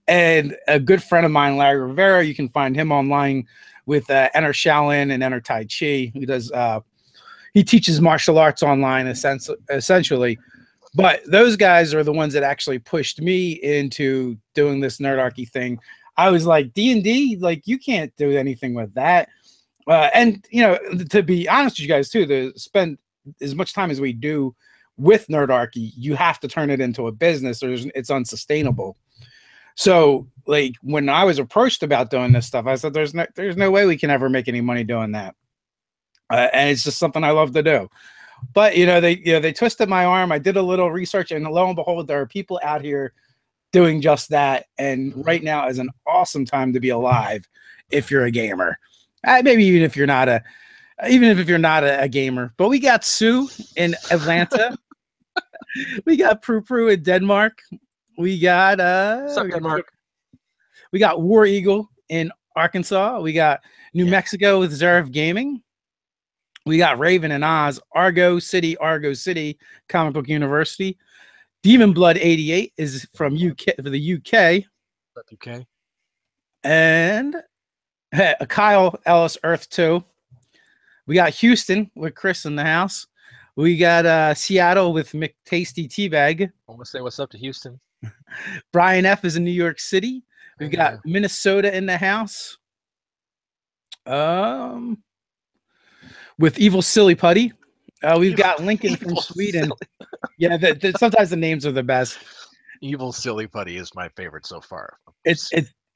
and a good friend of mine, Larry Rivera. You can find him online with Enter Shaolin and Enter Tai Chi. He does he teaches martial arts online essentially. But those guys are the ones that actually pushed me into doing this Nerdarchy thing. I was like, D&D, like you can't do anything with that. And you know, to be honest with you guys too, to spend as much time as we do with Nerdarchy, you have to turn it into a business, or it's unsustainable. So, like when I was approached about doing this stuff, I said, "There's no way we can ever make any money doing that," and it's just something I love to do. But they twisted my arm. I did a little research, and lo and behold, there are people out here doing just that. And right now is an awesome time to be alive if you're a gamer. Maybe even if you're not a gamer. But we got Sue in Atlanta. We got Pruitt in Denmark. We got Denmark. We got War Eagle in Arkansas. We got New Mexico with Zerif Gaming. We got Raven and Oz, Argo City, Comic Book University. Demon Blood 88 is from the UK. UK. And Kyle Ellis, Earth 2. We got Houston with Chris in the house. We got Seattle with McTasty Teabag. I want to say what's up to Houston. Brian F is in New York City. We've got Minnesota in the house. With Evil Silly Putty. We've got Lincoln from Sweden. Yeah, sometimes the names are the best. Evil Silly Putty is my favorite so far. It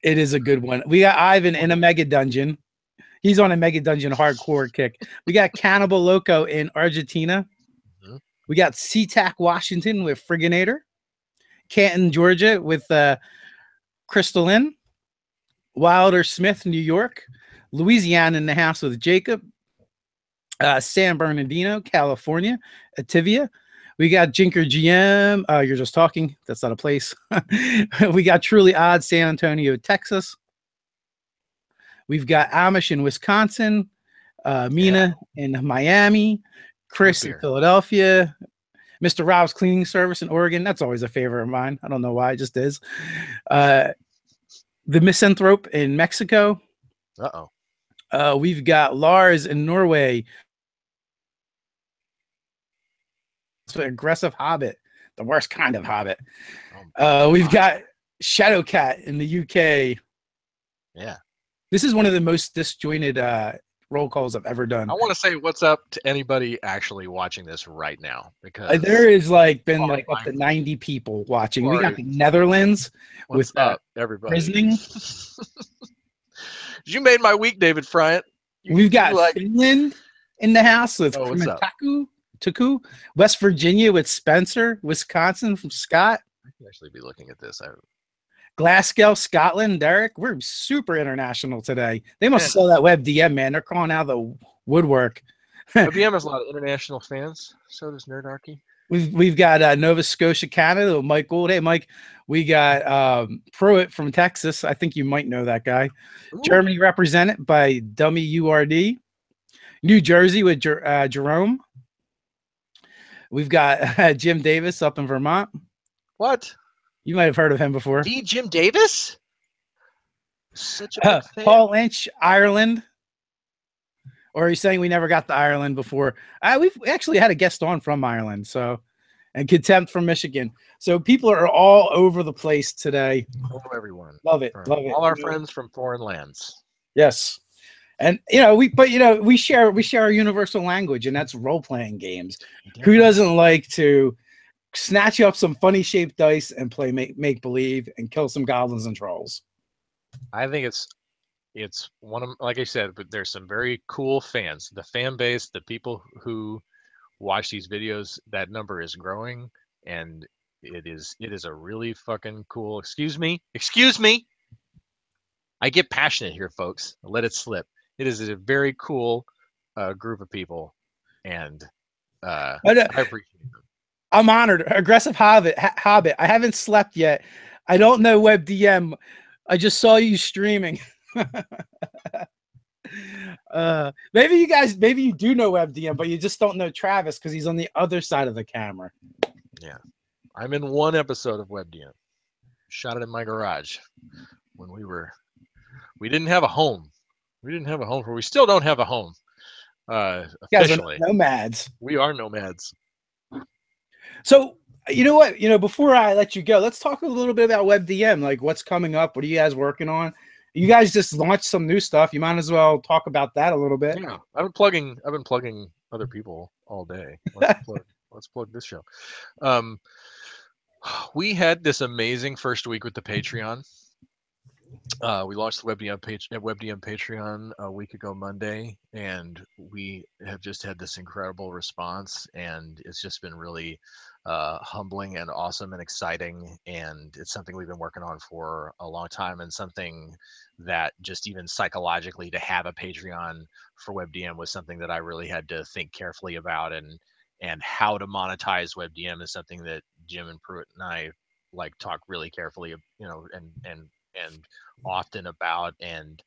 is a good one. We got Ivan in a Mega Dungeon. He's on a Mega Dungeon hardcore kick. We got Cannibal Loco in Argentina. Mm-hmm. We got SeaTac Washington with Frigginator. Canton, Georgia with Crystal Inn. Wilder Smith, New York. Louisiana in the house with Jacob. San Bernardino, California. Ativia. We got Jinker GM. You're just talking. That's not a place. We got Truly Odd, San Antonio, Texas. We've got Amish in Wisconsin. Mina in Miami. Chris in Philadelphia. Mr. Rob's Cleaning Service in Oregon. That's always a favorite of mine. I don't know why. It just is. The Misanthrope in Mexico. We've got Lars in Norway. It's an aggressive hobbit. The worst kind of hobbit. We've got Shadowcat in the UK. Yeah. This is one of the most disjointed roll calls I've ever done. I want to say what's up to anybody actually watching this right now, because there is been up to 90 people watching. We got the Netherlands with everybody. Prisoning. You made my week, David Bryant. We've got Finland in the house with Tuku, West Virginia with Spencer, Wisconsin from Scott. I can actually be looking at this. Glasgow, Scotland, Derek. We're super international today. They must sell that WebDM, man. They're calling out the woodwork. WebDM has a lot of international fans. So does Nerdarchy. We've got Nova Scotia, Canada, with Mike Gould. Hey, Mike. We got Pruitt from Texas. I think you might know that guy. Ooh. Germany represented by Dummy URD. New Jersey with Jerome. We've got Jim Davis up in Vermont. What? You might have heard of him before. Jim Davis? Such a big fan. Paul Lynch, Ireland. Or are you saying we never got to Ireland before? We've actually had a guest on from Ireland. And Contempt from Michigan. So people are all over the place today. Hello, everyone. Love it. Love it. All our friends from foreign lands. Yes. And we share our universal language, and that's role-playing games. Yeah. Who doesn't like to snatch up some funny shaped dice and play make believe and kill some goblins and trolls? I think it's one of, like I said, but there's some very cool fans. The fan base, the people who watch these videos, that number is growing, and it is a really fucking cool. Excuse me. I get passionate here, folks. Let it slip. It is a very cool group of people, and I appreciate them. I'm honored. Aggressive Hobbit. I haven't slept yet. I don't know WebDM. I just saw you streaming. Maybe you do know WebDM, but you just don't know Travis because he's on the other side of the camera. Yeah. I'm in one episode of WebDM. Shot it in my garage when we didn't have a home. We still don't have a home. You guys are Officially. nomads. We are nomads. So, you know what? Before I let you go, let's talk a little bit about WebDM. Like, what's coming up? What are you guys working on? You guys just launched some new stuff. You might as well talk about that a little bit. Yeah, I've been plugging other people all day. Let's plug this show. We had this amazing first week with the Patreon. We launched the WebDM Patreon a week ago Monday, and we have just had this incredible response, and it's just been really humbling and awesome and exciting, and it's something we've been working on for a long time, and something that just even psychologically to have a Patreon for WebDM was something that I really had to think carefully about, and how to monetize WebDM is something that Jim and Pruitt and I talk really carefully, and often about, and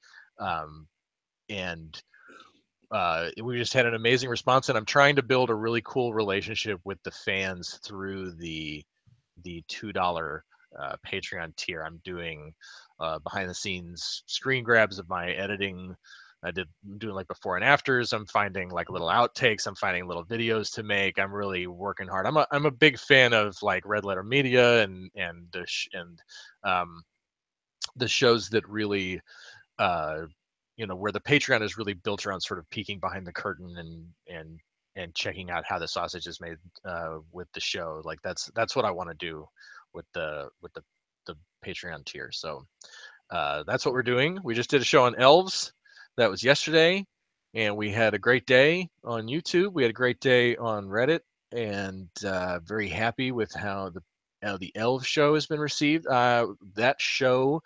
we just had an amazing response, and I'm trying to build a really cool relationship with the fans through the $2 Patreon tier. I'm doing behind the scenes screen grabs of my editing. I'm doing like before and afters. I'm finding like little outtakes. I'm finding little videos to make. I'm really working hard. I'm a big fan of like Red Letter Media and the shows that really where the Patreon is really built around sort of peeking behind the curtain and checking out how the sausage is made with the show. Like that's what I want to do with the Patreon tier. So that's what we're doing. We just did a show on elves. That was yesterday, and we had a great day on YouTube. We had a great day on Reddit, and very happy with how the elves show has been received. That show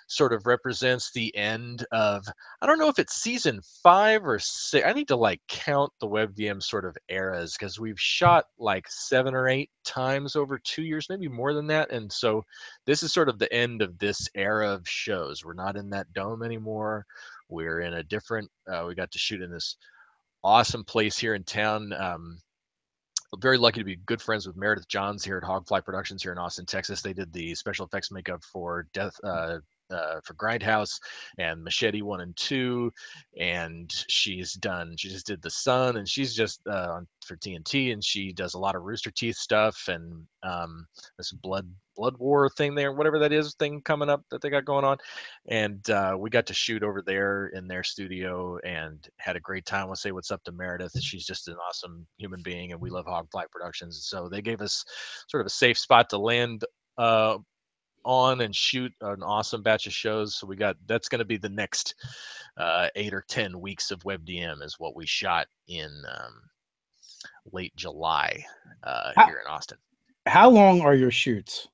sort of represents the end of, I don't know if it's season 5 or 6. I need to like count the WebDM sort of eras, because we've shot like 7 or 8 times over 2 years, maybe more than that. And so this is sort of the end of this era of shows. We're not in that dome anymore. We're in a different, we got to shoot in this awesome place here in town. Very lucky to be good friends with Meredith Johns here at Hogfly Productions here in Austin, Texas. They did the special effects makeup for for Grindhouse and Machete 1 and 2, and she just did The Sun, and she's just for TNT, and she does a lot of Rooster Teeth stuff, and this blood war thing there, whatever that is, thing coming up that they got going on. And we got to shoot over there in their studio and had a great time. We'll say what's up to Meredith. She's just an awesome human being, and we love Hogfly Productions. So they gave us sort of a safe spot to land on and shoot an awesome batch of shows. So that's going to be the next 8 or 10 weeks of WebDM is what we shot in late July here in Austin. How long are your shoots?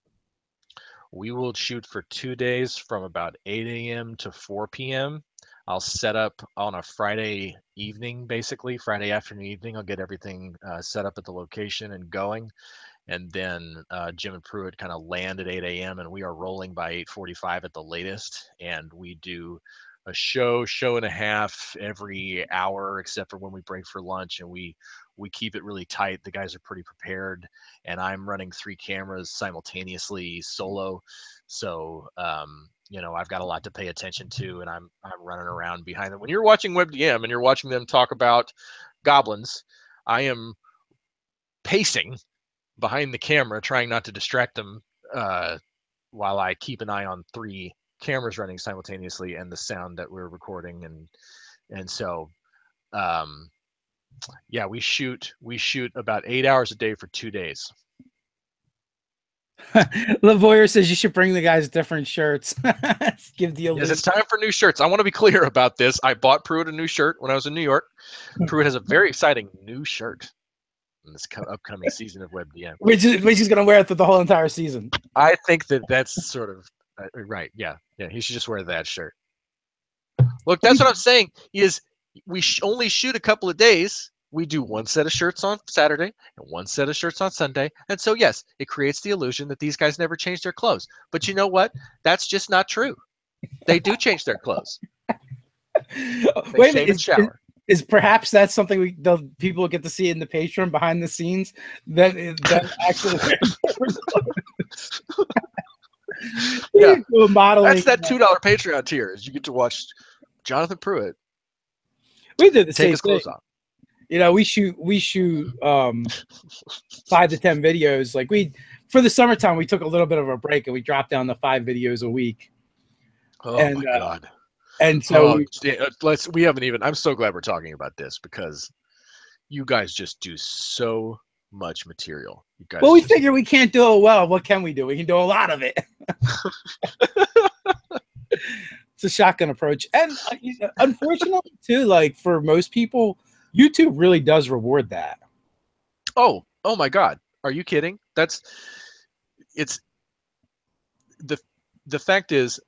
We will shoot for 2 days from about 8 a.m. to 4 p.m. I'll set up on a Friday evening, basically Friday afternoon evening. I'll get everything set up at the location and going. And then Jim and Pruitt kind of land at 8 a.m. and we are rolling by 8:45 at the latest. And we do a show and a half every hour, except for when we break for lunch. And we keep it really tight. The guys are pretty prepared, and I'm running 3 cameras simultaneously solo. So I've got a lot to pay attention to, and I'm running around behind them. When you're watching WebDM and you're watching them talk about goblins, I am pacing behind the camera, trying not to distract them while I keep an eye on 3 cameras running simultaneously and the sound that we're recording. And so, yeah, we shoot about 8 hours a day for 2 days. Lavoyer says you should bring the guys different shirts. Give the Yes, it's time for new shirts. I want to be clear about this. I bought Pruitt a new shirt when I was in New York. Pruitt has a very exciting new shirt in this upcoming season of WebDM, which is going to wear it through the whole entire season. I think that's sort of right. Yeah, he should just wear that shirt. Look, that's what I'm saying. Is we only shoot a couple of days. We do 1 set of shirts on Saturday and 1 set of shirts on Sunday. And so, yes, it creates the illusion that these guys never change their clothes. But you know what? That's just not true. They do change their clothes. Wait a shave minute, and shower. is perhaps that's something the people get to see in the Patreon behind the scenes that actually Yeah, modeling. that's that $2 Patreon tier. Is you get to watch Jonathan Pruitt We did the take same his clothes thing. off. You know, we shoot 5 to 10 videos. Like for the summertime, we took a little bit of a break and we dropped down to 5 videos a week. Oh my God. And so we haven't even, I'm so glad we're talking about this because you guys just do so much material. You guys we figure we can't do it well. What can we do? We can do a lot of it. It's a shotgun approach. And unfortunately too, like for most people, YouTube really does reward that. Oh my God. Are you kidding? It's the fact is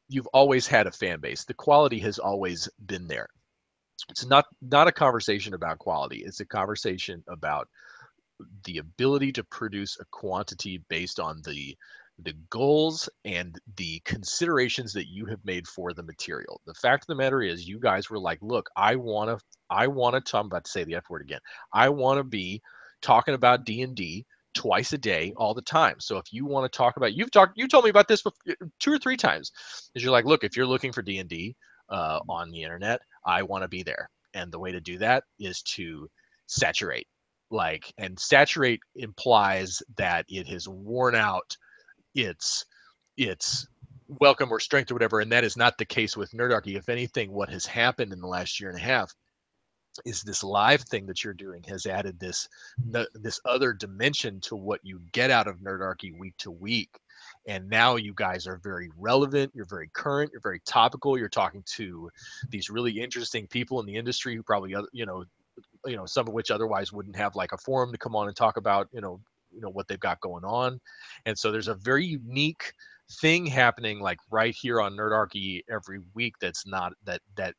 you've always had a fan base. The quality has always been there. It's not a conversation about quality. It's a conversation about the ability to produce a quantity based on the goals and the considerations that you have made for the material. The fact of the matter is you guys were like, look, I want to I'm about to say the F word again. I want to be talking about D&D twice a day all the time. So if you want to talk about, you told me about this 2 or 3 times, is you're like, look, if you're looking for D&D on the internet, I want to be there. And the way to do that is to saturate. And saturate implies that it has worn out its welcome or strength or whatever, and that is not the case with Nerdarchy. If anything, what has happened in the last year and a half is this live thing that you're doing has added this other dimension to what you get out of Nerdarchy week to week. And now you guys are very relevant, you're very current, you're very topical, you're talking to these really interesting people in the industry who probably some of which otherwise wouldn't have like a forum to come on and talk about what they've got going on. And so there's a very unique thing happening like right here on Nerdarchy every week that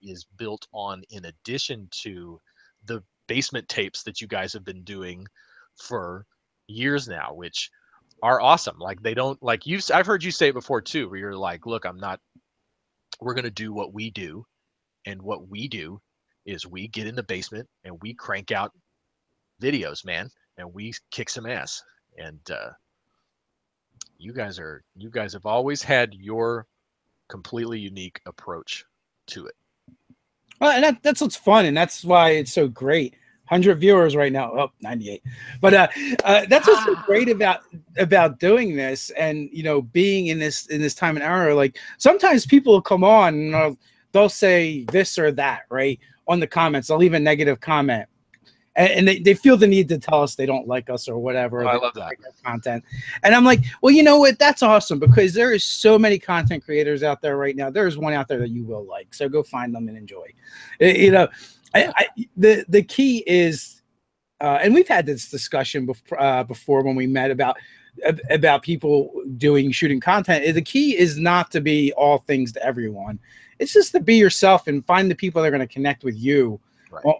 is built on, in addition to the basement tapes that you guys have been doing for years now, which are awesome. Like they don't, like I've heard you say it before too, where you're like, look, we're going to do what we do. And what we do is we get in the basement and we crank out videos, man, and we kick some ass. And you guys have always had your completely unique approach to it. Well, and that's what's fun, and that's why it's so great. 100 viewers right now. Oh, 98. But that's what's so great about doing this, and being in this time and hour. Like sometimes people will come on and they'll say this or that, right, on the comments. They'll leave a negative comment, and they feel the need to tell us they don't like us or whatever. Oh, I love that like content. And I'm like, well, you know what? That's awesome, because there is so many content creators out there right now. There's one out there that you will like, so go find them and enjoy. The key is, and we've had this discussion before when we met about people shooting content. The key is not to be all things to everyone. It's just to be yourself and find the people that are going to connect with you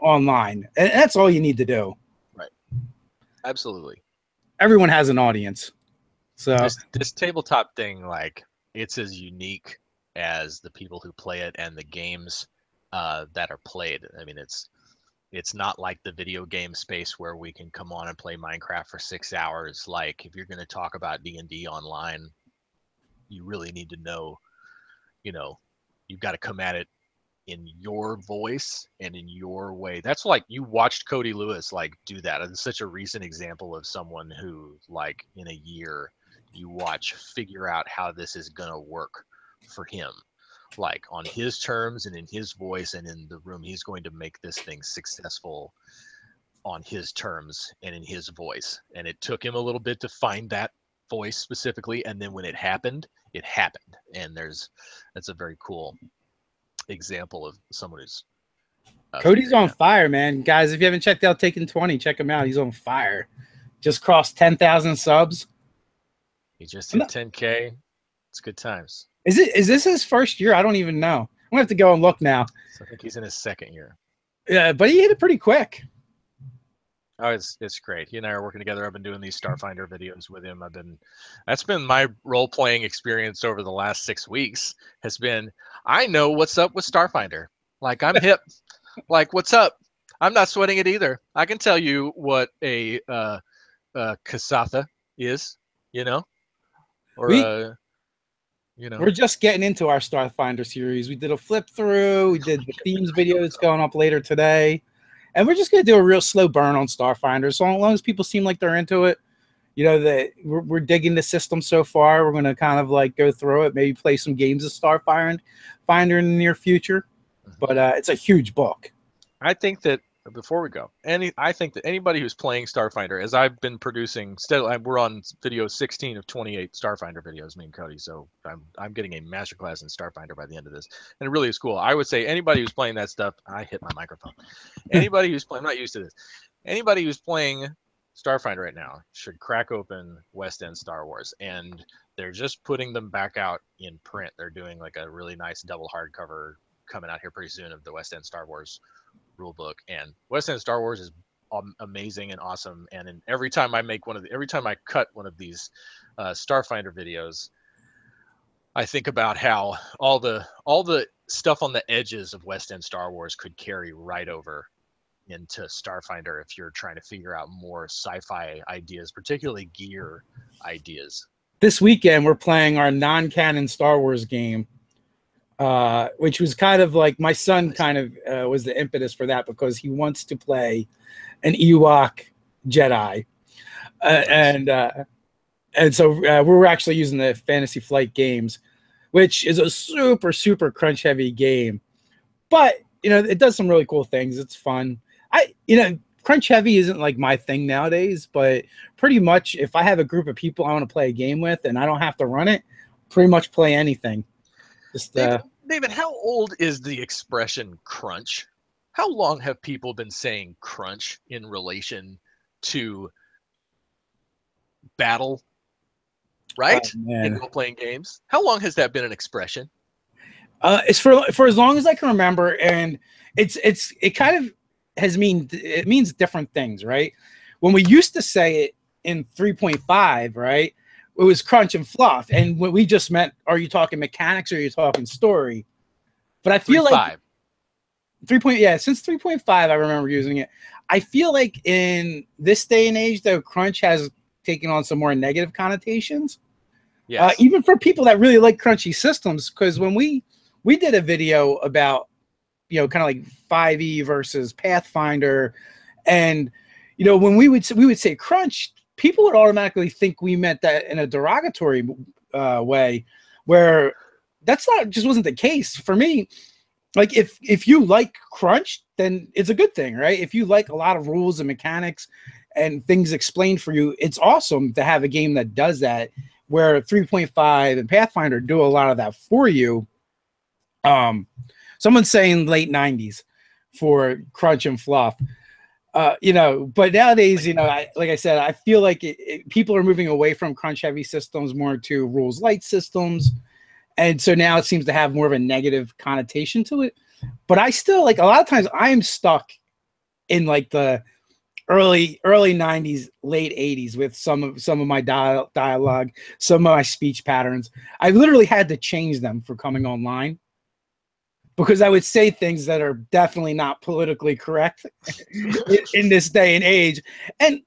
online. And that's all you need to do. Right. Absolutely. Everyone has an audience. So this tabletop thing, like, it's as unique as the people who play it and the games that are played. I mean, it's not like the video game space where we can come on and play Minecraft for 6 hours. Like, if you're going to talk about D&D online, you really need to know, you've got to come at it in your voice and in your way. That's like, you watched Cody Lewis do that. It's such a recent example of someone who, in a year, you watch figure out how this is going to work for him, on his terms and in his voice and in the room. He's going to make this thing successful on his terms and in his voice. And it took him a little bit to find that voice specifically. And then when it happened, it happened. And that's a very cool example of someone who's Cody's on fire, man. Guys, if you haven't checked out Taken 20, check him out. He's on fire. Just crossed 10,000 subs. He just hit 10K. It's good times. Is this his first year? I don't even know. I'm gonna have to go and look now. So I think he's in his second year. Yeah, but he hit it pretty quick. Oh, it's great. He and I are working together. I've been doing these Starfinder videos with him. That's been my role playing experience over the last 6 weeks. Has been, I know what's up with Starfinder. Like, I'm hip. Like, what's up? I'm not sweating it either. I can tell you what a Kasatha is, you know, or We you know. we're just getting into our Starfinder series. We did a flip through. We did the themes video that's going up later today, and we're just gonna do a real slow burn on Starfinder. So long as people seem like they're into it, that we're digging the system so far. We're gonna kind of like go through it, maybe play some games of Starfinder Finder in the near future. But it's a huge book. I think that before we go, I think that anybody who's playing Starfinder, as I've been producing, we're on video 16 of 28 Starfinder videos, me and Cody. So I'm getting a masterclass in Starfinder by the end of this, and it really is cool. I would say anybody who's playing that stuff, I hit my microphone. Anybody who's playing, I'm not used to this. Anybody who's playing Starfinder right now should crack open West End Star Wars, and they're just putting them back out in print. They're doing like a really nice double hardcover coming out here pretty soon of the West End Star Wars rule book. And West End Star Wars is amazing and awesome. And every time every time I cut one of these Starfinder videos, I think about how all the stuff on the edges of West End Star Wars could carry right over into Starfinder if you're trying to figure out more sci-fi ideas, particularly gear ideas. This weekend we're playing our non-canon Star Wars game, which was kind of like my son kind of was the impetus for that because he wants to play an Ewok Jedi, and so we're actually using the Fantasy Flight Games, which is a super crunch heavy game, but it does some really cool things. It's fun. Crunch heavy isn't like my thing nowadays, but pretty much if I have a group of people I want to play a game with and I don't have to run it, pretty much play anything. Just David, how old is the expression crunch? How long have people been saying crunch in relation to battle, right? In role-playing games? How long has that been an expression? It's for as long as I can remember, and it kind of it means different things, right? When we used to say it in 3.5, right, it was crunch and fluff, and what we just meant, are you talking mechanics or are you talking story? But I feel like 3. Yeah, since 3.5, I remember using it. I feel like in this day and age, though, crunch has taken on some more negative connotations. Yes. Even for people that really like crunchy systems, because when we did a video about kind of like 5e versus Pathfinder, and when we would say crunch, people would automatically think we meant that in a derogatory way, where that's just wasn't the case for me. Like if you like crunch, then it's a good thing, right? If you like a lot of rules and mechanics and things explained for you, it's awesome to have a game that does that, where 3.5 and Pathfinder do a lot of that for you. Someone's saying late 90s for crunch and fluff. But nowadays, like I said, I feel like people are moving away from crunch heavy systems more to rules light systems. And so now it seems to have more of a negative connotation to it. But I still, like, a lot of times I'm stuck in like the early 90s, late 80s with some of my dialogue, some of my speech patterns. I literally had to change them for coming online, because I would say things that are definitely not politically correct in this day and age. And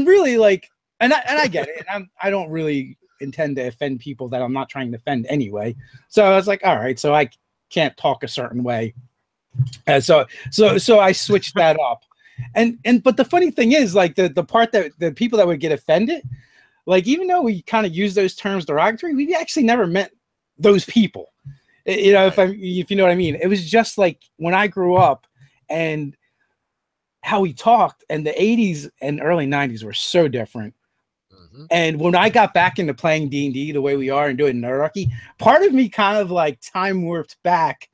really, like, and I get it. And I don't really intend to offend people that I'm not trying to offend anyway. So I was like, all right, so I can't talk a certain way. So I switched that up. But the funny thing is, like, the part that the people that would get offended, like, even though we kind of use those terms derogatory, we actually never meant those people. If you know what I mean. It was just like when I grew up and how we talked, and the 80s and early 90s were so different. Mm-hmm. And when I got back into playing D&D the way we are and doing Nerdarchy, part of me kind of like time warped back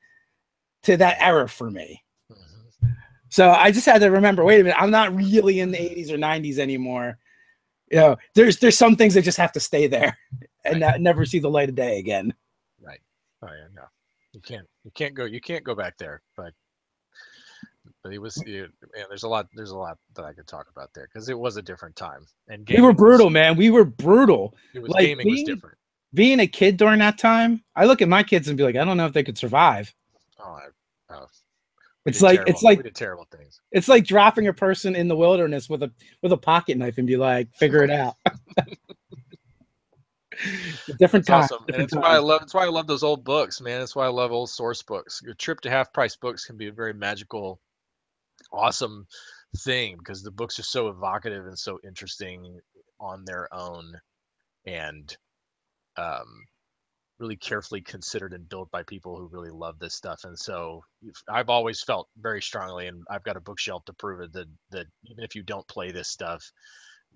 to that era for me. Mm-hmm. So I just had to remember, wait a minute, I'm not really in the 80s or 90s anymore. There's some things that just have to stay there and never see the light of day again. Right. Oh yeah, no. You can't go back there. But But he was, man, there's a lot that I could talk about there because it was a different time, and We were gaming brutal, man. We were brutal. Like gaming was different. being a kid during that time, I look at my kids and be like, I don't know if they could survive. Oh, we It's did like terrible. We did terrible things. It's like dropping a person in the wilderness with a pocket knife and be like, figure it out. Different time. Awesome, and it's why I love. That's why I love those old books, man. That's why I love old source books. Your trip to half price books can be a very magical, awesome thing because the books are so evocative and so interesting on their own, and really carefully considered and built by people who really love this stuff. And so I've always felt very strongly, and I've got a bookshelf to prove it, that even if you don't play this stuff,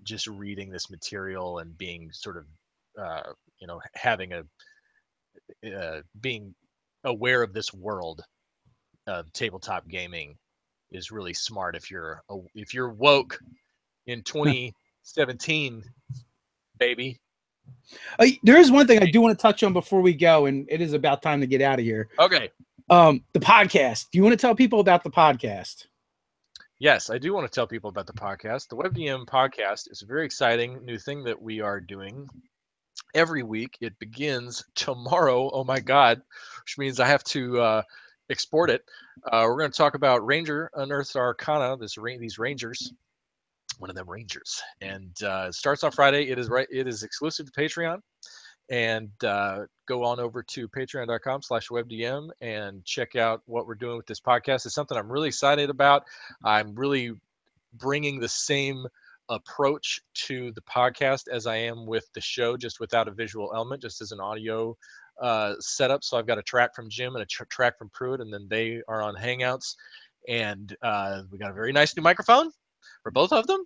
just reading this material and being sort of having being aware of this world of tabletop gaming is really smart if you're woke in 2017, baby. There is one thing I do want to touch on before we go, and it is about time to get out of here. Okay. The podcast. Do you want to tell people about the podcast? Yes, I do want to tell people about the podcast. The WebDM podcast is a very exciting new thing that we are doing every week. It begins tomorrow. Oh my God, which means I have to export it. We're going to talk about Ranger Unearthed Arcana. These Rangers. One of them Rangers, and it starts on Friday. It is exclusive to Patreon, and go on over to patreon.com/webdm and check out what we're doing with this podcast. It's something I'm really excited about. I'm really bringing the same approach to the podcast as I am with the show, just without a visual element, just as an audio setup. So I've got a track from Jim and a track from Pruitt, and then they are on Hangouts, and we got a very nice new microphone for both of them,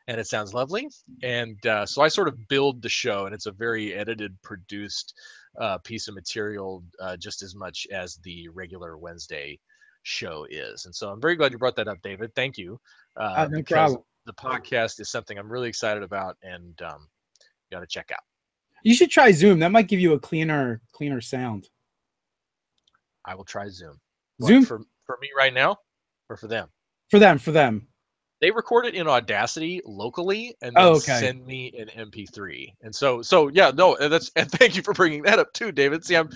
and it sounds lovely. And so I sort of build the show, and it's a very edited, produced piece of material, just as much as the regular Wednesday show is. And so I'm very glad you brought that up, David. Thank you. No because problem. the podcast is something I'm really excited about, and you got to check out. You should try Zoom. That might give you a cleaner sound. I will try Zoom. Zoom for me right now, or for them? For them. They record it in Audacity locally and then send me an MP3. And so yeah, no, and thank you for bringing that up too, David. I'm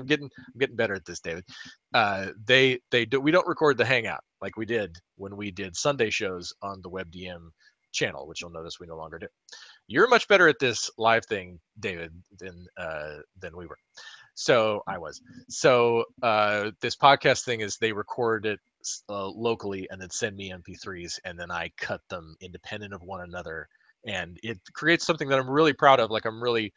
getting better at this, David. We don't record the Hangout like we did when we did Sunday shows on the WebDM channel, which you'll notice we no longer do. You're much better at this live thing, David, than we were. So I was. So this podcast thing is they record it locally and then send me MP3s, and then I cut them independent of one another, and it creates something that I'm really proud of. Like I'm really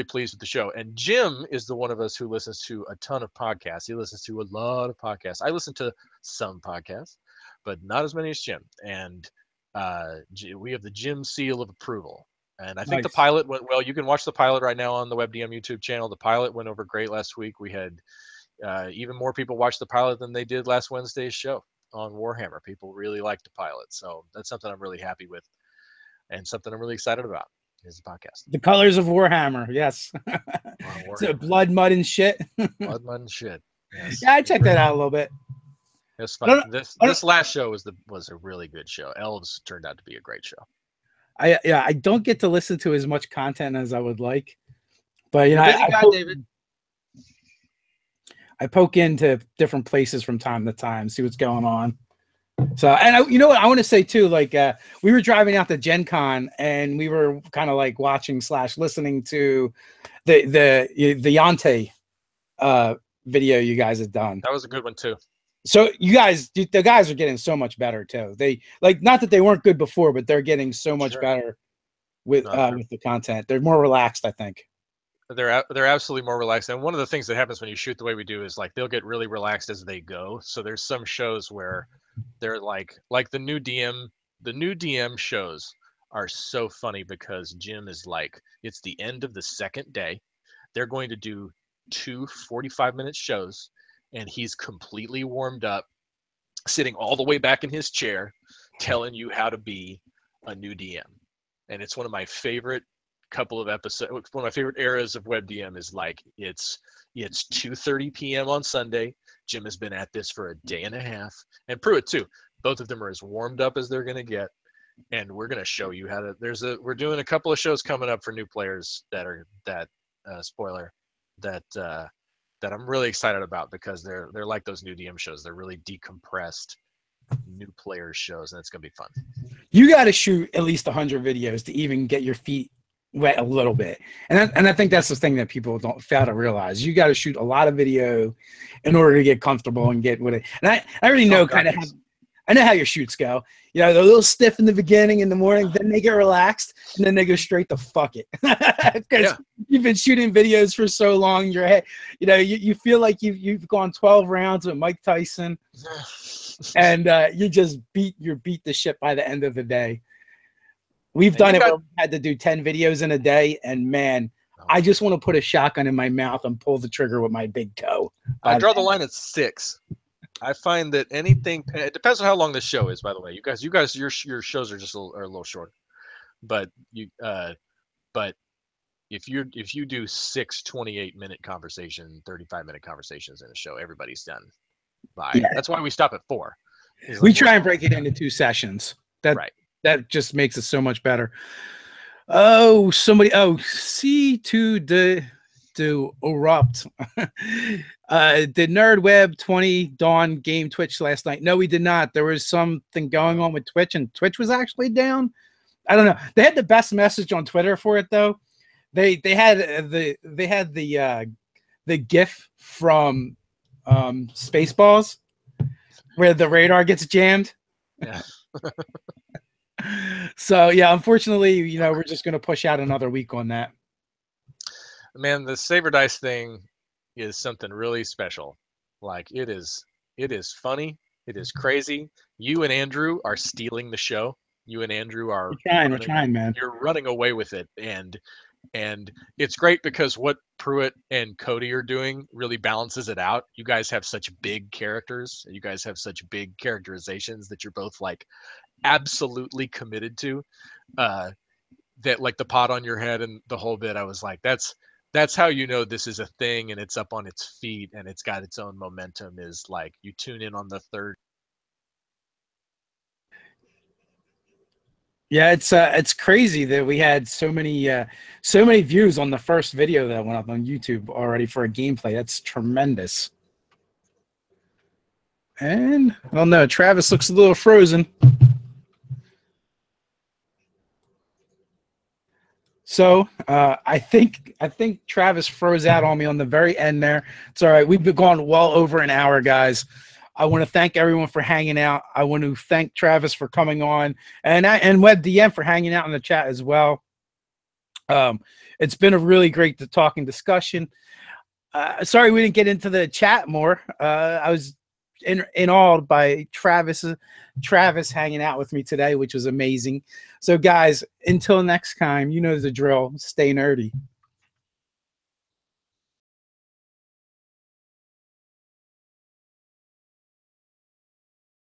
pleased with the show. And Jim is the one of us who listens to a ton of podcasts. He listens to a lot of podcasts. I listen to some podcasts, but not as many as Jim. And we have the Jim seal of approval. And I think the pilot went well. You can watch the pilot right now on the WebDM YouTube channel. The pilot went over great last week. We had even more people watch the pilot than they did last Wednesday's show on Warhammer. People really liked the pilot. So that's something I'm really happy with, and something I'm really excited about is the podcast. The colors of Warhammer. Yes. Warhammer. So blood, mud, and shit. Blood, mud, and shit. Yes. Yeah, I checked that out a little bit. It's fun. This last show was a really good show. Elves turned out to be a great show. I don't get to listen to as much content as I would like, but David. I poke into different places from time to time, see what's going on. So, and you know what I want to say too, like we were driving out to Gen Con and we were kind of like watching / listening to the Yante video you guys had done. That was a good one too. So the guys are getting so much better too. They not that they weren't good before, but they're getting so much better with the content. They're more relaxed, I think. They're absolutely more relaxed. And one of the things that happens when you shoot the way we do is like they'll get really relaxed as they go. So there's some shows where they're like the new DM shows are so funny because Jim is like, it's the end of the second day. They're going to do 2 45-minute shows. And he's completely warmed up, sitting all the way back in his chair, telling you how to be a new DM. And it's one of my favorite couple of episodes. One of my favorite eras of WebDM is like it's 2:30 p.m. on Sunday. Jim has been at this for a day and a half, and Pruitt too. Both of them are as warmed up as they're going to get, and we're going to show you how to. We're doing a couple of shows coming up for new players spoiler that I'm really excited about, because they're like those new DM shows. They're really decompressed new players shows, and it's going to be fun. You got to shoot at least 100 videos to even get your feet wet a little bit. And I think that's the thing that people don't fail to realize. You got to shoot a lot of video in order to get comfortable and get with it. And I already know I know how your shoots go. You know, they're a little stiff in the beginning in the morning, then they get relaxed, and then they go straight to fuck it. Because you've been shooting videos for so long, your head, you know, you feel like you've gone 12 rounds with Mike Tyson, and you just beat the shit by the end of the day. We've done it where we had to do 10 videos in a day, and man, I just want to put a shotgun in my mouth and pull the trigger with my big toe. I draw the line at 6. I find that anything, it depends on how long the show is, by the way. You guys, your shows are just a little shorter. But if you do 6 28-minute conversation, 35-minute conversations in a show, everybody's done by. Yeah. That's why we stop at 4. We try and break it into 2 sessions. That just makes it so much better. Oh, C2 to erupt. Did NerdWeb 20 Dawn game Twitch last night? No, we did not. There was something going on with Twitch, and Twitch was actually down. I don't know. They had the best message on Twitter for it though. They had the GIF from Spaceballs where the radar gets jammed. Yeah. So yeah, unfortunately, you know, we're just going to push out another week on that. Man, the Saber Dice thing is something really special. Like it is funny. It is crazy. You and Andrew are stealing the show. You and Andrew are we're trying, man. You're running away with it, and it's great because what Pruitt and Cody are doing really balances it out. You guys have such big characters. You guys have such big characterizations that you're both like absolutely committed to. That like the pot on your head and the whole bit. I was like, that's how you know this is a thing and it's up on its feet and it's got its own momentum, is like you tune in on the 3rd. Yeah, it's crazy that we had so many views on the first video that went up on YouTube already for a gameplay. That's tremendous. And I don't know, Travis looks a little frozen. So I think Travis froze out on me on the very end there. It's all right. We've been going well over an hour, guys. I want to thank everyone for hanging out. I want to thank Travis for coming on, and WebDM for hanging out in the chat as well. It's been a really great talking discussion. Sorry we didn't get into the chat more. I was in awe by Travis hanging out with me today, which was amazing. So guys, until next time, you know the drill. Stay nerdy.